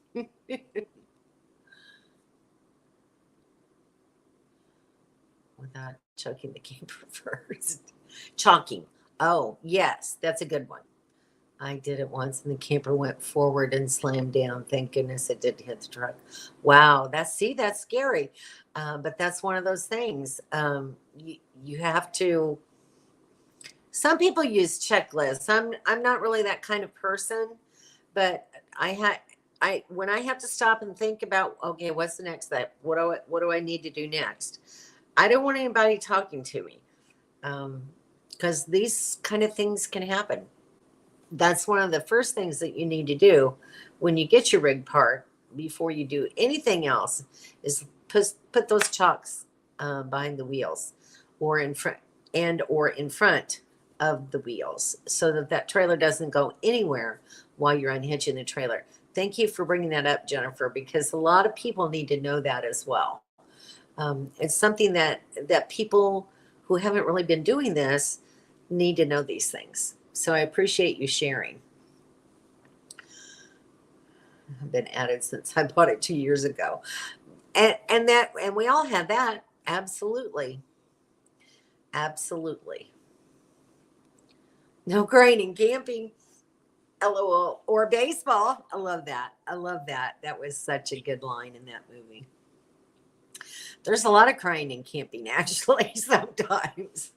Without choking the camper first. Chalking. Oh, yes, that's a good one. I did it once and the camper went forward and slammed down. Thank goodness it didn't hit the truck. Wow, that's scary. But that's one of those things. You have to. Some people use checklists. I'm not really that kind of person, but I when I have to stop and think about, okay, what's the next step? What do I need to do next? I don't want anybody talking to me, because these kind of things can happen. That's one of the first things that you need to do when you get your rig part before you do anything else is put those chocks behind the wheels or in front of the wheels so that that trailer doesn't go anywhere while you're unhitching the trailer. Thank you for bringing that up, Jennifer, because a lot of people need to know that as well. It's something that people who haven't really been doing this need to know these things. So I appreciate you sharing. I've been at it since I bought it 2 years ago. And we all had that. Absolutely. Absolutely. No grinding, camping. LOL. Or baseball. I love that. I love that. That was such a good line in that movie. There's a lot of crying in camping, actually, sometimes.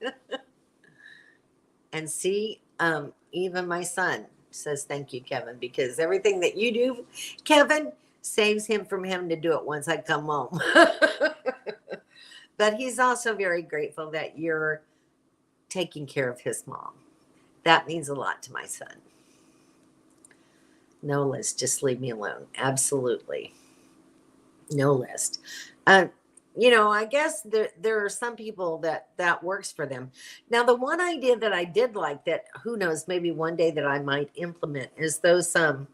And see, even my son says thank you, Kevin, because everything that you do, Kevin, saves him from having to do it once I come home. But he's also very grateful that you're taking care of his mom. That means a lot to my son. No list, just leave me alone. Absolutely. No list. I guess there are some people that works for them. Now, the one idea that I did like that, who knows, maybe one day that I might implement is those, have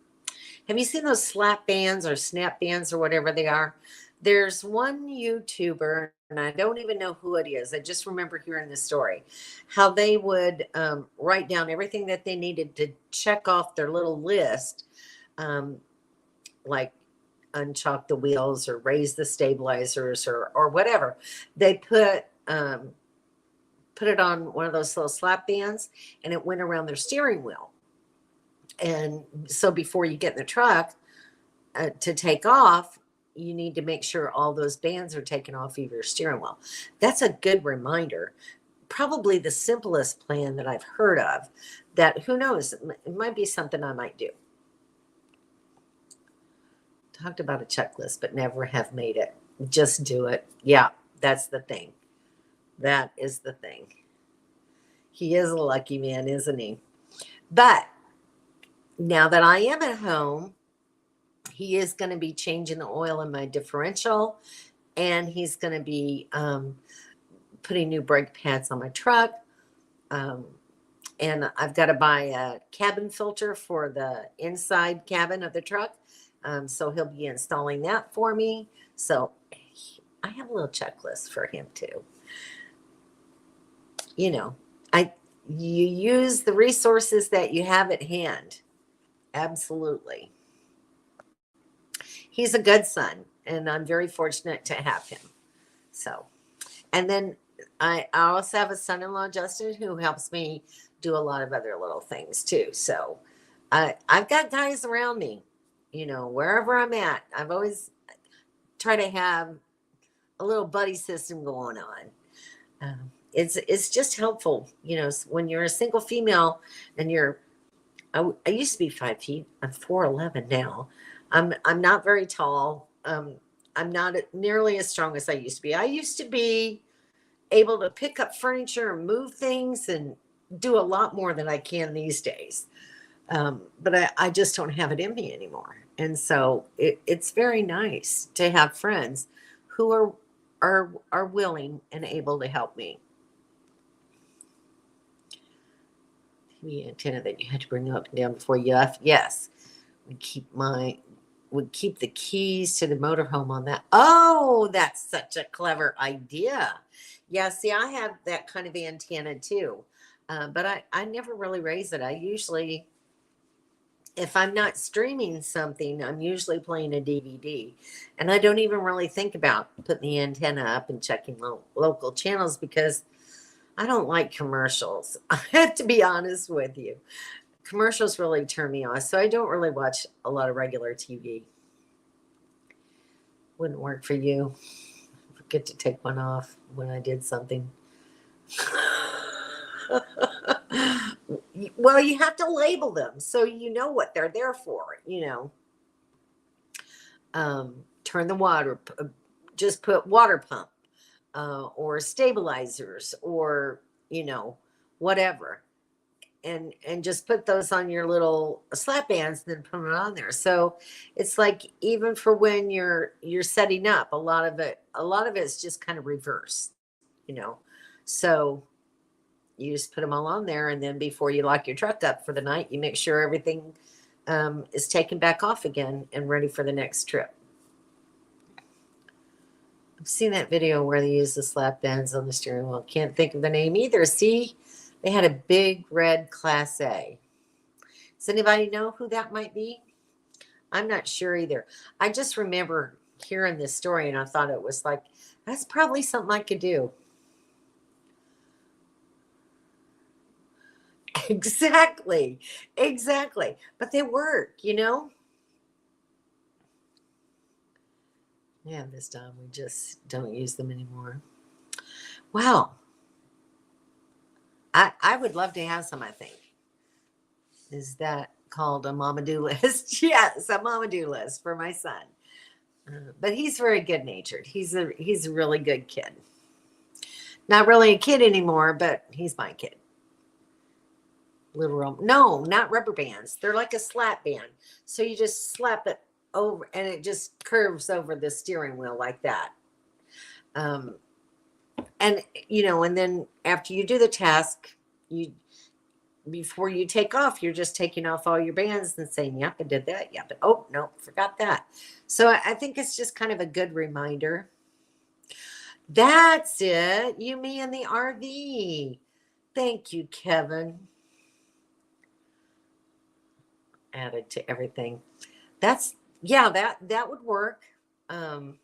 you seen those slap bands or snap bands or whatever they are? There's one YouTuber, and I don't even know who it is. I just remember hearing the story, how they would write down everything that they needed to check off their little list, like unchalk the wheels or raise the stabilizers or whatever. They put it on one of those little slap bands, and it went around their steering wheel. And so before you get in the truck to take off, you need to make sure all those bands are taken off of your steering wheel. That's a good reminder. Probably the simplest plan that I've heard of, that who knows, it might be something I might do. Talked about a checklist, but never have made it. Just do it. Yeah, that's the thing. That is the thing. He is a lucky man, isn't he? But now that I am at home, he is going to be changing the oil in my differential, and he's going to be putting new brake pads on my truck. And I've got to buy a cabin filter for the inside cabin of the truck. So he'll be installing that for me. So I have a little checklist for him too. You use the resources that you have at hand. Absolutely. He's a good son, and I'm very fortunate to have him. So, and then I also have a son-in-law, Justin, who helps me do a lot of other little things too. So I've got guys around me, wherever I'm at. I've always tried to have a little buddy system going on. It's just helpful, when you're a single female and I used to be 5 feet. I'm 4'11" now. I'm not very tall. I'm not nearly as strong as I used to be. I used to be able to pick up furniture and move things and do a lot more than I can these days. But I just don't have it in me anymore. And so it's very nice to have friends who are willing and able to help me. The antenna that you had to bring up and down before you left. Yes. Would keep the keys to the motorhome on that. Oh, that's such a clever idea. Yeah, see, I have that kind of antenna too. But I never really raise it. I usually, if I'm not streaming something, I'm usually playing a DVD. And I don't even really think about putting the antenna up and checking local channels because I don't like commercials. I have to be honest with you. Commercials really turn me off. So I don't really watch a lot of regular TV. Wouldn't work for you. Forget to take one off when I did something. Well, you have to label them so you know what they're there for. Turn the water, just put water pump, or stabilizers, or whatever, and just put those on your little slap bands and then put it on there. So it's like, even for when you're setting up, a lot of it's just kind of reverse, you know. So you just put them all on there, and then before you lock your truck up for the night, you make sure everything is taken back off again and ready for the next trip. I've seen that video where they use the slap bands on the steering wheel. Can't think of the name either. See, they had a big red Class A. Does anybody know who that might be? I'm not sure either. I just remember hearing this story and I thought it was like, that's probably something I could do. Exactly. Exactly. But they work. Yeah, this time we just don't use them anymore. Wow. I would love to have some, I think. Is that called a mama do list? Yes, a mama do list for my son. But he's very good natured. He's a really good kid. Not really a kid anymore, but he's my kid. No, not rubber bands. They're like a slap band. So you just slap it over, and it just curves over the steering wheel like that. Um, and then after you do the task, you before you take off, you're just taking off all your bands and saying, "Yep, I did that. Yep, oh no, forgot that." So I think it's just kind of a good reminder. That's it. You, me, and the RV. Thank you, Kevin. Added to everything. That's yeah, that would work. Um,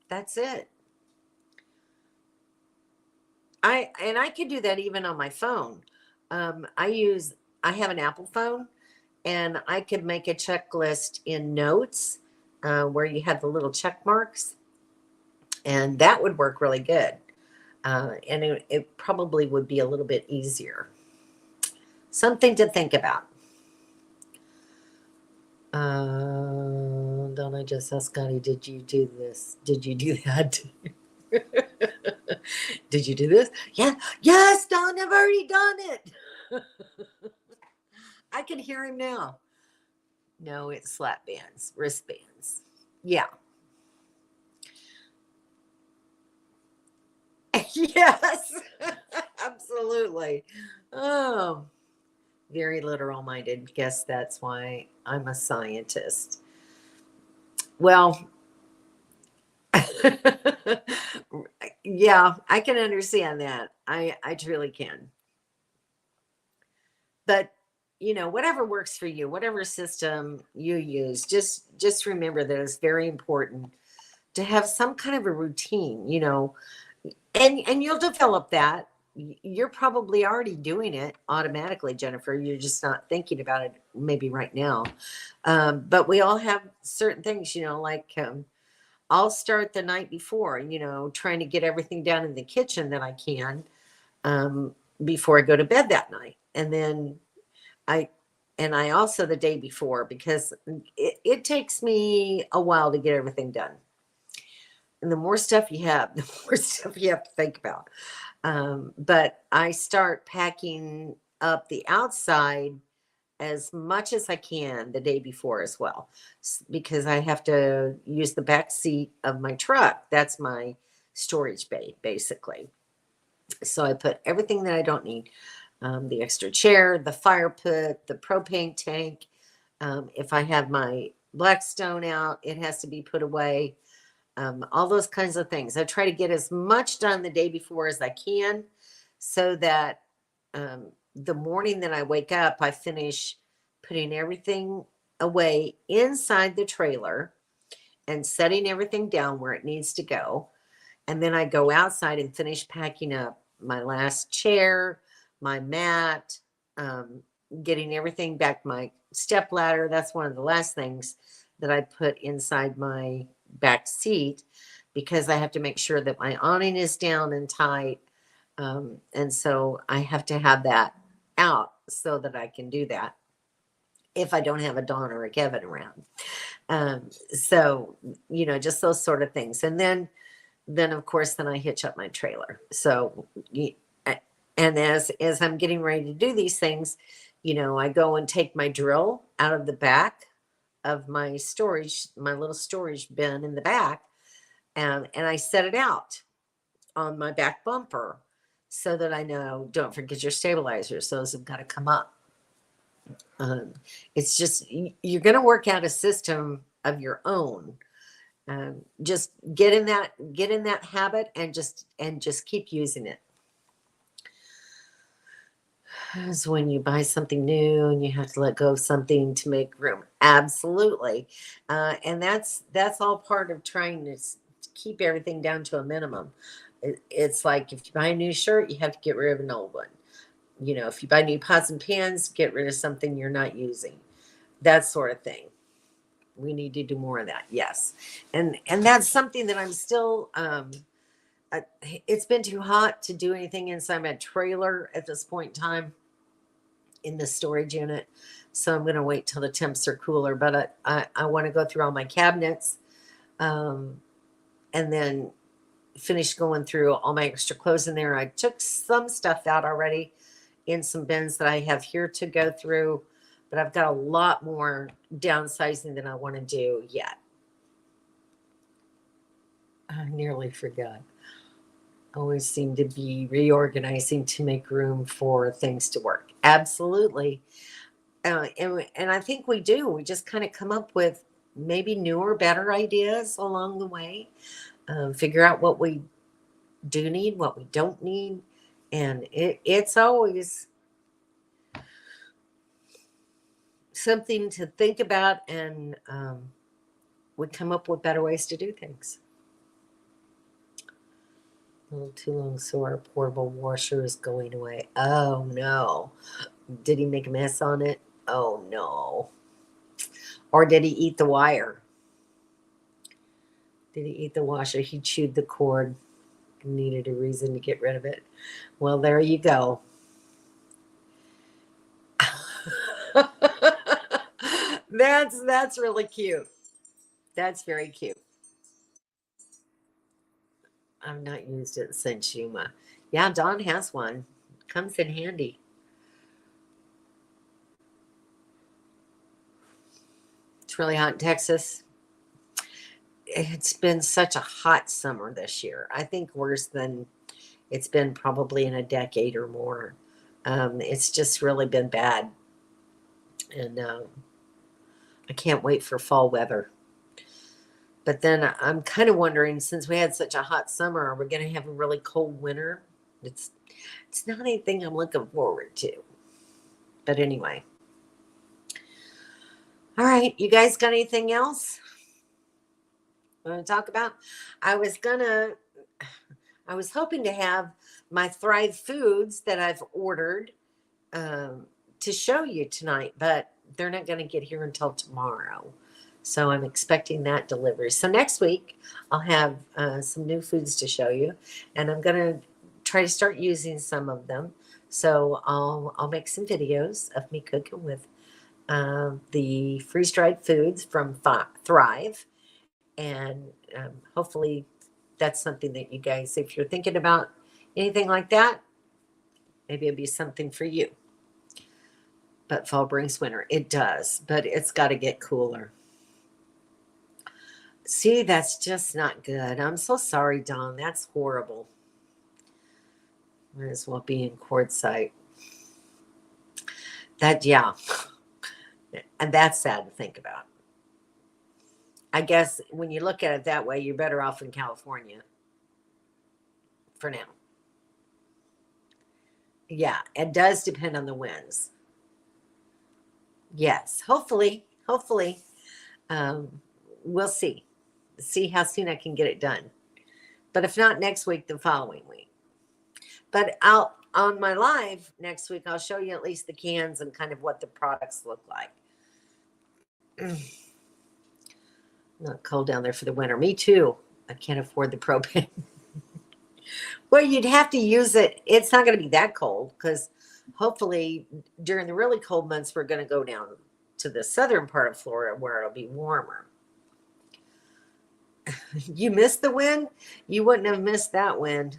that's it. I could do that even on my phone. I have an Apple phone, and I could make a checklist in Notes, where you have the little check marks, and that would work really good. And it probably would be a little bit easier. Something to think about. Donna just asked Scotty, did you do this? Did you do that? Did you do this? Yeah. Yes, Don, I've already done it. I can hear him now. No, it's slap bands, wristbands. Yeah. Yes. Absolutely. Oh, very literal minded. Guess that's why I'm a scientist. Well, yeah, I can understand that. I truly can. But whatever works for you, whatever system you use, just remember that it's very important to have some kind of a routine. And you'll develop that. You're probably already doing it automatically, Jennifer. You're just not thinking about it maybe right now. But we all have certain things, like I'll start the night before, trying to get everything down in the kitchen that I can, before I go to bed that night. And then I I also the day before, because it takes me a while to get everything done. And the more stuff you have, the more stuff you have to think about. But I start packing up the outside as much as I can the day before as well, because I have to use the back seat of my truck. That's my storage bay, basically. So I put everything that I don't need, the extra chair, the fire pit, the propane tank. If I have my Blackstone out, it has to be put away. All those kinds of things. I try to get as much done the day before as I can, so that the morning that I wake up, I finish putting everything away inside the trailer and setting everything down where it needs to go. And then I go outside and finish packing up my last chair, my mat, um, getting everything back, my step ladder. That's one of the last things that I put inside my back seat because I have to make sure that my awning is down and tight. And so I have to have that out so that I can do that if I don't have a Dawn or a Kevin around. So, just those sort of things. And then of course, then I hitch up my trailer. So, and as I'm getting ready to do these things, I go and take my drill out of the back of my storage, my little storage bin in the back, and I set it out on my back bumper so that I know, don't forget your stabilizers. Those have got to come up. It's just, you're going to work out a system of your own. Just get in that habit and just keep using it. It's when you buy something new and you have to let go of something to make room. Absolutely. And that's all part of trying to keep everything down to a minimum. It's like if you buy a new shirt, you have to get rid of an old one. If you buy new pots and pans, get rid of something you're not using. That sort of thing. We need to do more of that. Yes. And that's something that I'm still, it's been too hot to do anything inside my trailer at this point in time in the storage unit. So I'm going to wait till the temps are cooler, but I want to go through all my cabinets, and then finish going through all my extra clothes in there. I took some stuff out already in some bins that I have here to go through, but I've got a lot more downsizing than I want to do yet. I nearly forgot. Always seem to be reorganizing to make room for things to work. Absolutely. And I think we do. We just kind of come up with maybe newer, better ideas along the way. Figure out what we do need, what we don't need. And it's always something to think about, and we come up with better ways to do things. A little too long, so our portable washer is going away. Oh no. Did he make a mess on it? Oh no. Or did he eat the wire? Did he eat the washer? He chewed the cord. Needed a reason to get rid of it. Well, there you go. That's really cute. That's very cute. I've not used it since Yuma. Yeah, Dawn has one. Comes in handy. It's really hot in Texas. It's been such a hot summer this year. I think worse than it's been probably in a decade or more. It's just really been bad. And I can't wait for fall weather. But then I'm kind of wondering, since we had such a hot summer, are we going to have a really cold winter? It's not anything I'm looking forward to. But anyway. All right, you guys got anything else want to talk about? I was hoping to have my Thrive foods that I've ordered to show you tonight, but they're not going to get here until tomorrow. So I'm expecting that delivery. So next week I'll have some new foods to show you, and I'm going to try to start using some of them. So I'll make some videos of me cooking with the freeze-dried foods from Thrive, and hopefully that's something that you guys, if you're thinking about anything like that, maybe it'd be something for you. But fall brings winter. It does, but it's got to get cooler. See, that's just not good. I'm so sorry, Dawn. That's horrible. Might as well be in quartzite. Yeah. And that's sad to think about. I guess when you look at it that way, you're better off in California for now. Yeah, it does depend on the winds. Yes, hopefully, um, we'll see how soon I can get it done. But if not next week, the following week. But I'll on my live next week, I'll show you at least the cans and kind of what the products look like. Not cold down there for the winter. Me too. I can't afford the propane. Well, you'd have to use it. It's not going to be that cold because hopefully during the really cold months, we're going to go down to the southern part of Florida where it'll be warmer. You missed the wind? You wouldn't have missed that wind.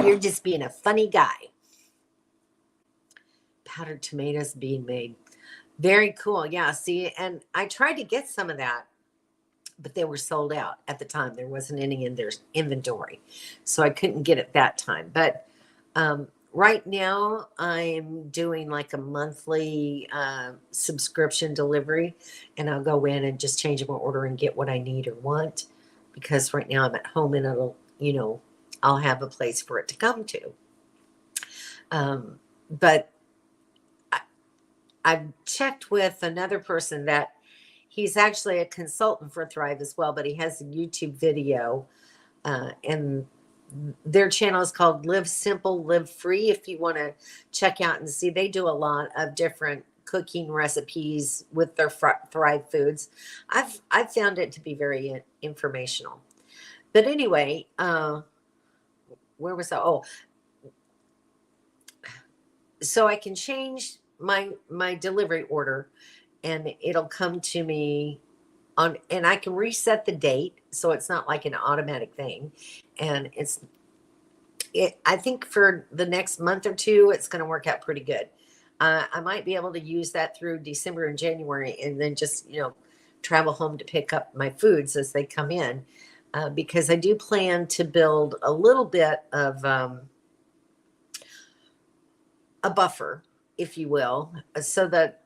You're just being a funny guy. Powdered tomatoes being made. Very cool. Yeah. See, and I tried to get some of that, but they were sold out at the time. There wasn't any in their inventory. So I couldn't get it that time. But right now, I'm doing like a monthly subscription delivery, and I'll go in and just change my order and get what I need or want. Because right now I'm at home and I'll have a place for it to come to. But I've checked with another person that he's actually a consultant for Thrive as well, but he has a YouTube video, and their channel is called Live Simple, Live Free. If you want to check out and see, they do a lot of different cooking recipes with their Thrive foods. I've found it to be very informational. But anyway, where was I? Oh, so I can change my delivery order, and it'll come to me on, and I can reset the date, so it's not like an automatic thing. And I think for the next month or two, it's going to work out pretty good. I might be able to use that through December and January, and then just travel home to pick up my foods as they come in, because I do plan to build a little bit of a buffer, if you will, so that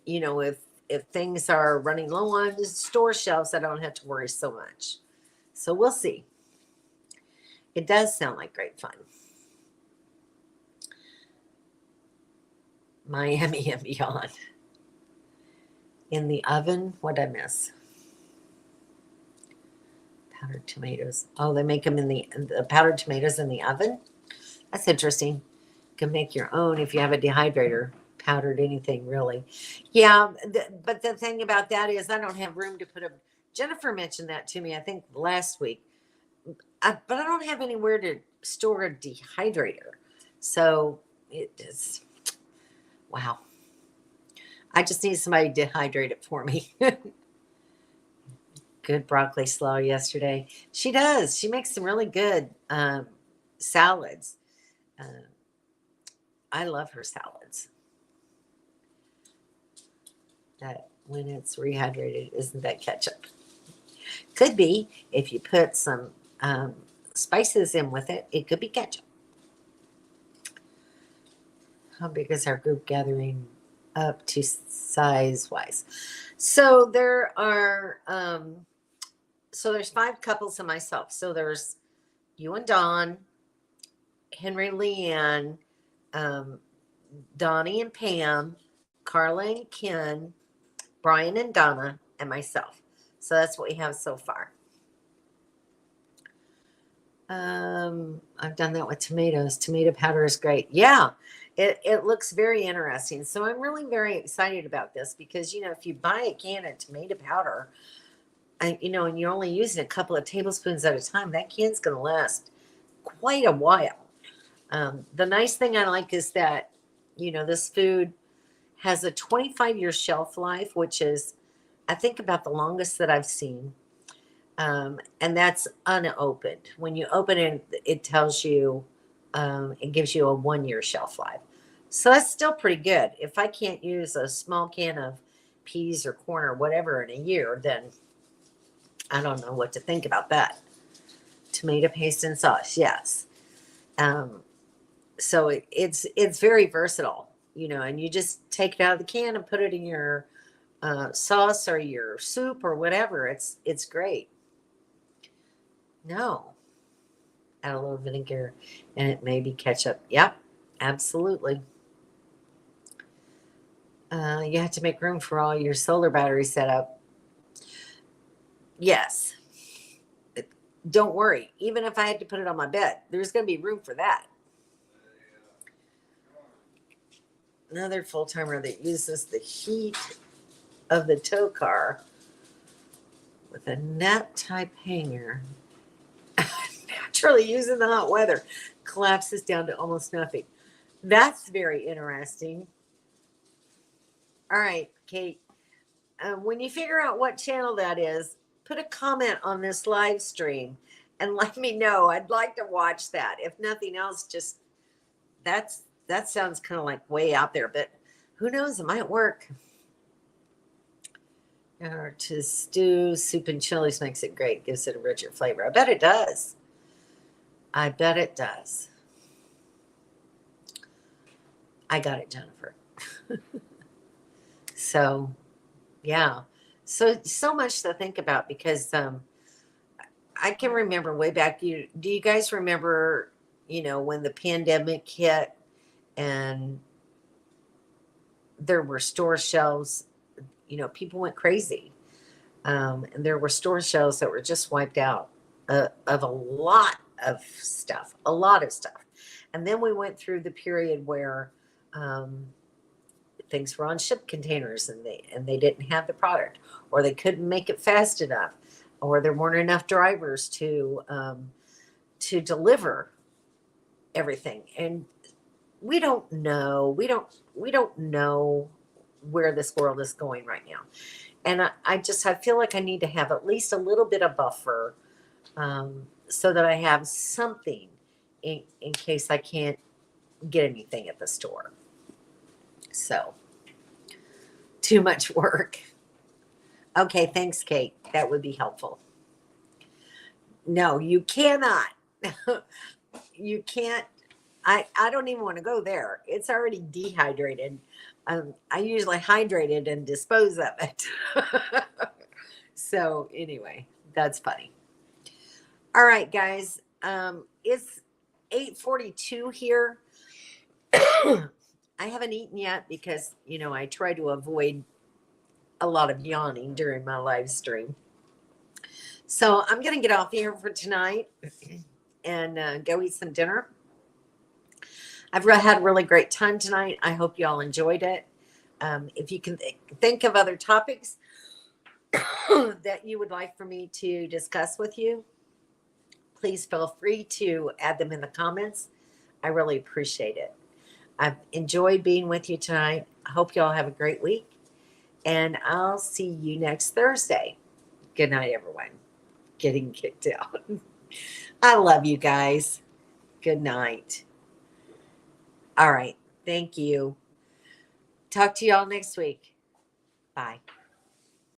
if things are running low on the store shelves, I don't have to worry so much. So we'll see. It does sound like great fun. Miami and beyond. In the oven, what'd I miss? Powdered tomatoes. Oh, they make them in the powdered tomatoes in the oven? That's interesting. You can make your own if you have a dehydrator. Powdered anything, really. Yeah, but the thing about that is I don't have room to put a. Jennifer mentioned that to me, I think last week. But I don't have anywhere to store a dehydrator. So it is, wow. I just need somebody to dehydrate it for me. Good broccoli slaw yesterday. She does. She makes some really good salads. I love her salads. That when it's rehydrated, isn't that ketchup? Could be if you put some spices in with it. It could be ketchup. How big is our group gathering up to size wise? So there are there's 5 couples and myself. So there's you and Dawn, Henry, Leanne, Donnie and Pam, Carla and Ken, Brian and Donna, and myself. So that's what we have so far. I've done that with tomatoes. Tomato powder is great. Yeah, it looks very interesting. So I'm really very excited about this because, if you buy a can of tomato powder, and you're only using a couple of tablespoons at a time, that can's going to last quite a while. The nice thing I like is that, this food has a 25-year shelf life, which is, I think, about the longest that I've seen. And that's unopened. When you open it, it tells you, it gives you a 1-year shelf life. So that's still pretty good. If I can't use a small can of peas or corn or whatever in a year, then I don't know what to think about that. Tomato paste and sauce, yes. So it's very versatile, and you just take it out of the can and put it in your sauce or your soup or whatever. It's great. No. Add a little vinegar, and it may be ketchup. Yep, absolutely. You have to make room for all your solar battery setup. Yes. Don't worry. Even if I had to put it on my bed, there's going to be room for that. Another full timer that uses the heat of the tow car with a net type hanger, naturally using the hot weather, collapses down to almost nothing. That's very interesting. All right, Kate. When you figure out what channel that is, put a comment on this live stream and let me know. I'd like to watch that. If nothing else, just that sounds kind of like way out there, but who knows? It might work. Or to stew, soup and chilies makes it great, gives it a richer flavor. I bet it does. I bet it does. I got it, Jennifer. So, yeah. So much to think about because I can remember way back. Do you guys remember, when the pandemic hit and there were store shelves, people went crazy. And there were store shelves that were just wiped out of a lot of stuff, a lot of stuff. And then we went through the period where things were on ship containers and they didn't have the product, or they couldn't make it fast enough, or there weren't enough drivers to deliver everything. And we don't know. We don't know where this world is going right now. And I feel like I need to have at least a little bit of buffer, so that I have something in case I can't get anything at the store. So, too much work. Okay, thanks, Kate. That would be helpful. No, you cannot. You can't. I don't even want to go there. It's already dehydrated. I usually hydrate it and dispose of it. So anyway, that's funny. All right, guys. It's 8:42 here. I haven't eaten yet because I try to avoid a lot of yawning during my live stream. So I'm gonna get off here for tonight and go eat some dinner. I've had a really great time tonight. I hope y'all enjoyed it. If you can think of other topics that you would like for me to discuss with you, please feel free to add them in the comments. I really appreciate it. I've enjoyed being with you tonight. I hope y'all have a great week, and I'll see you next Thursday. Good night, everyone. Getting kicked out. I love you guys. Good night. All right. Thank you. Talk to y'all next week. Bye.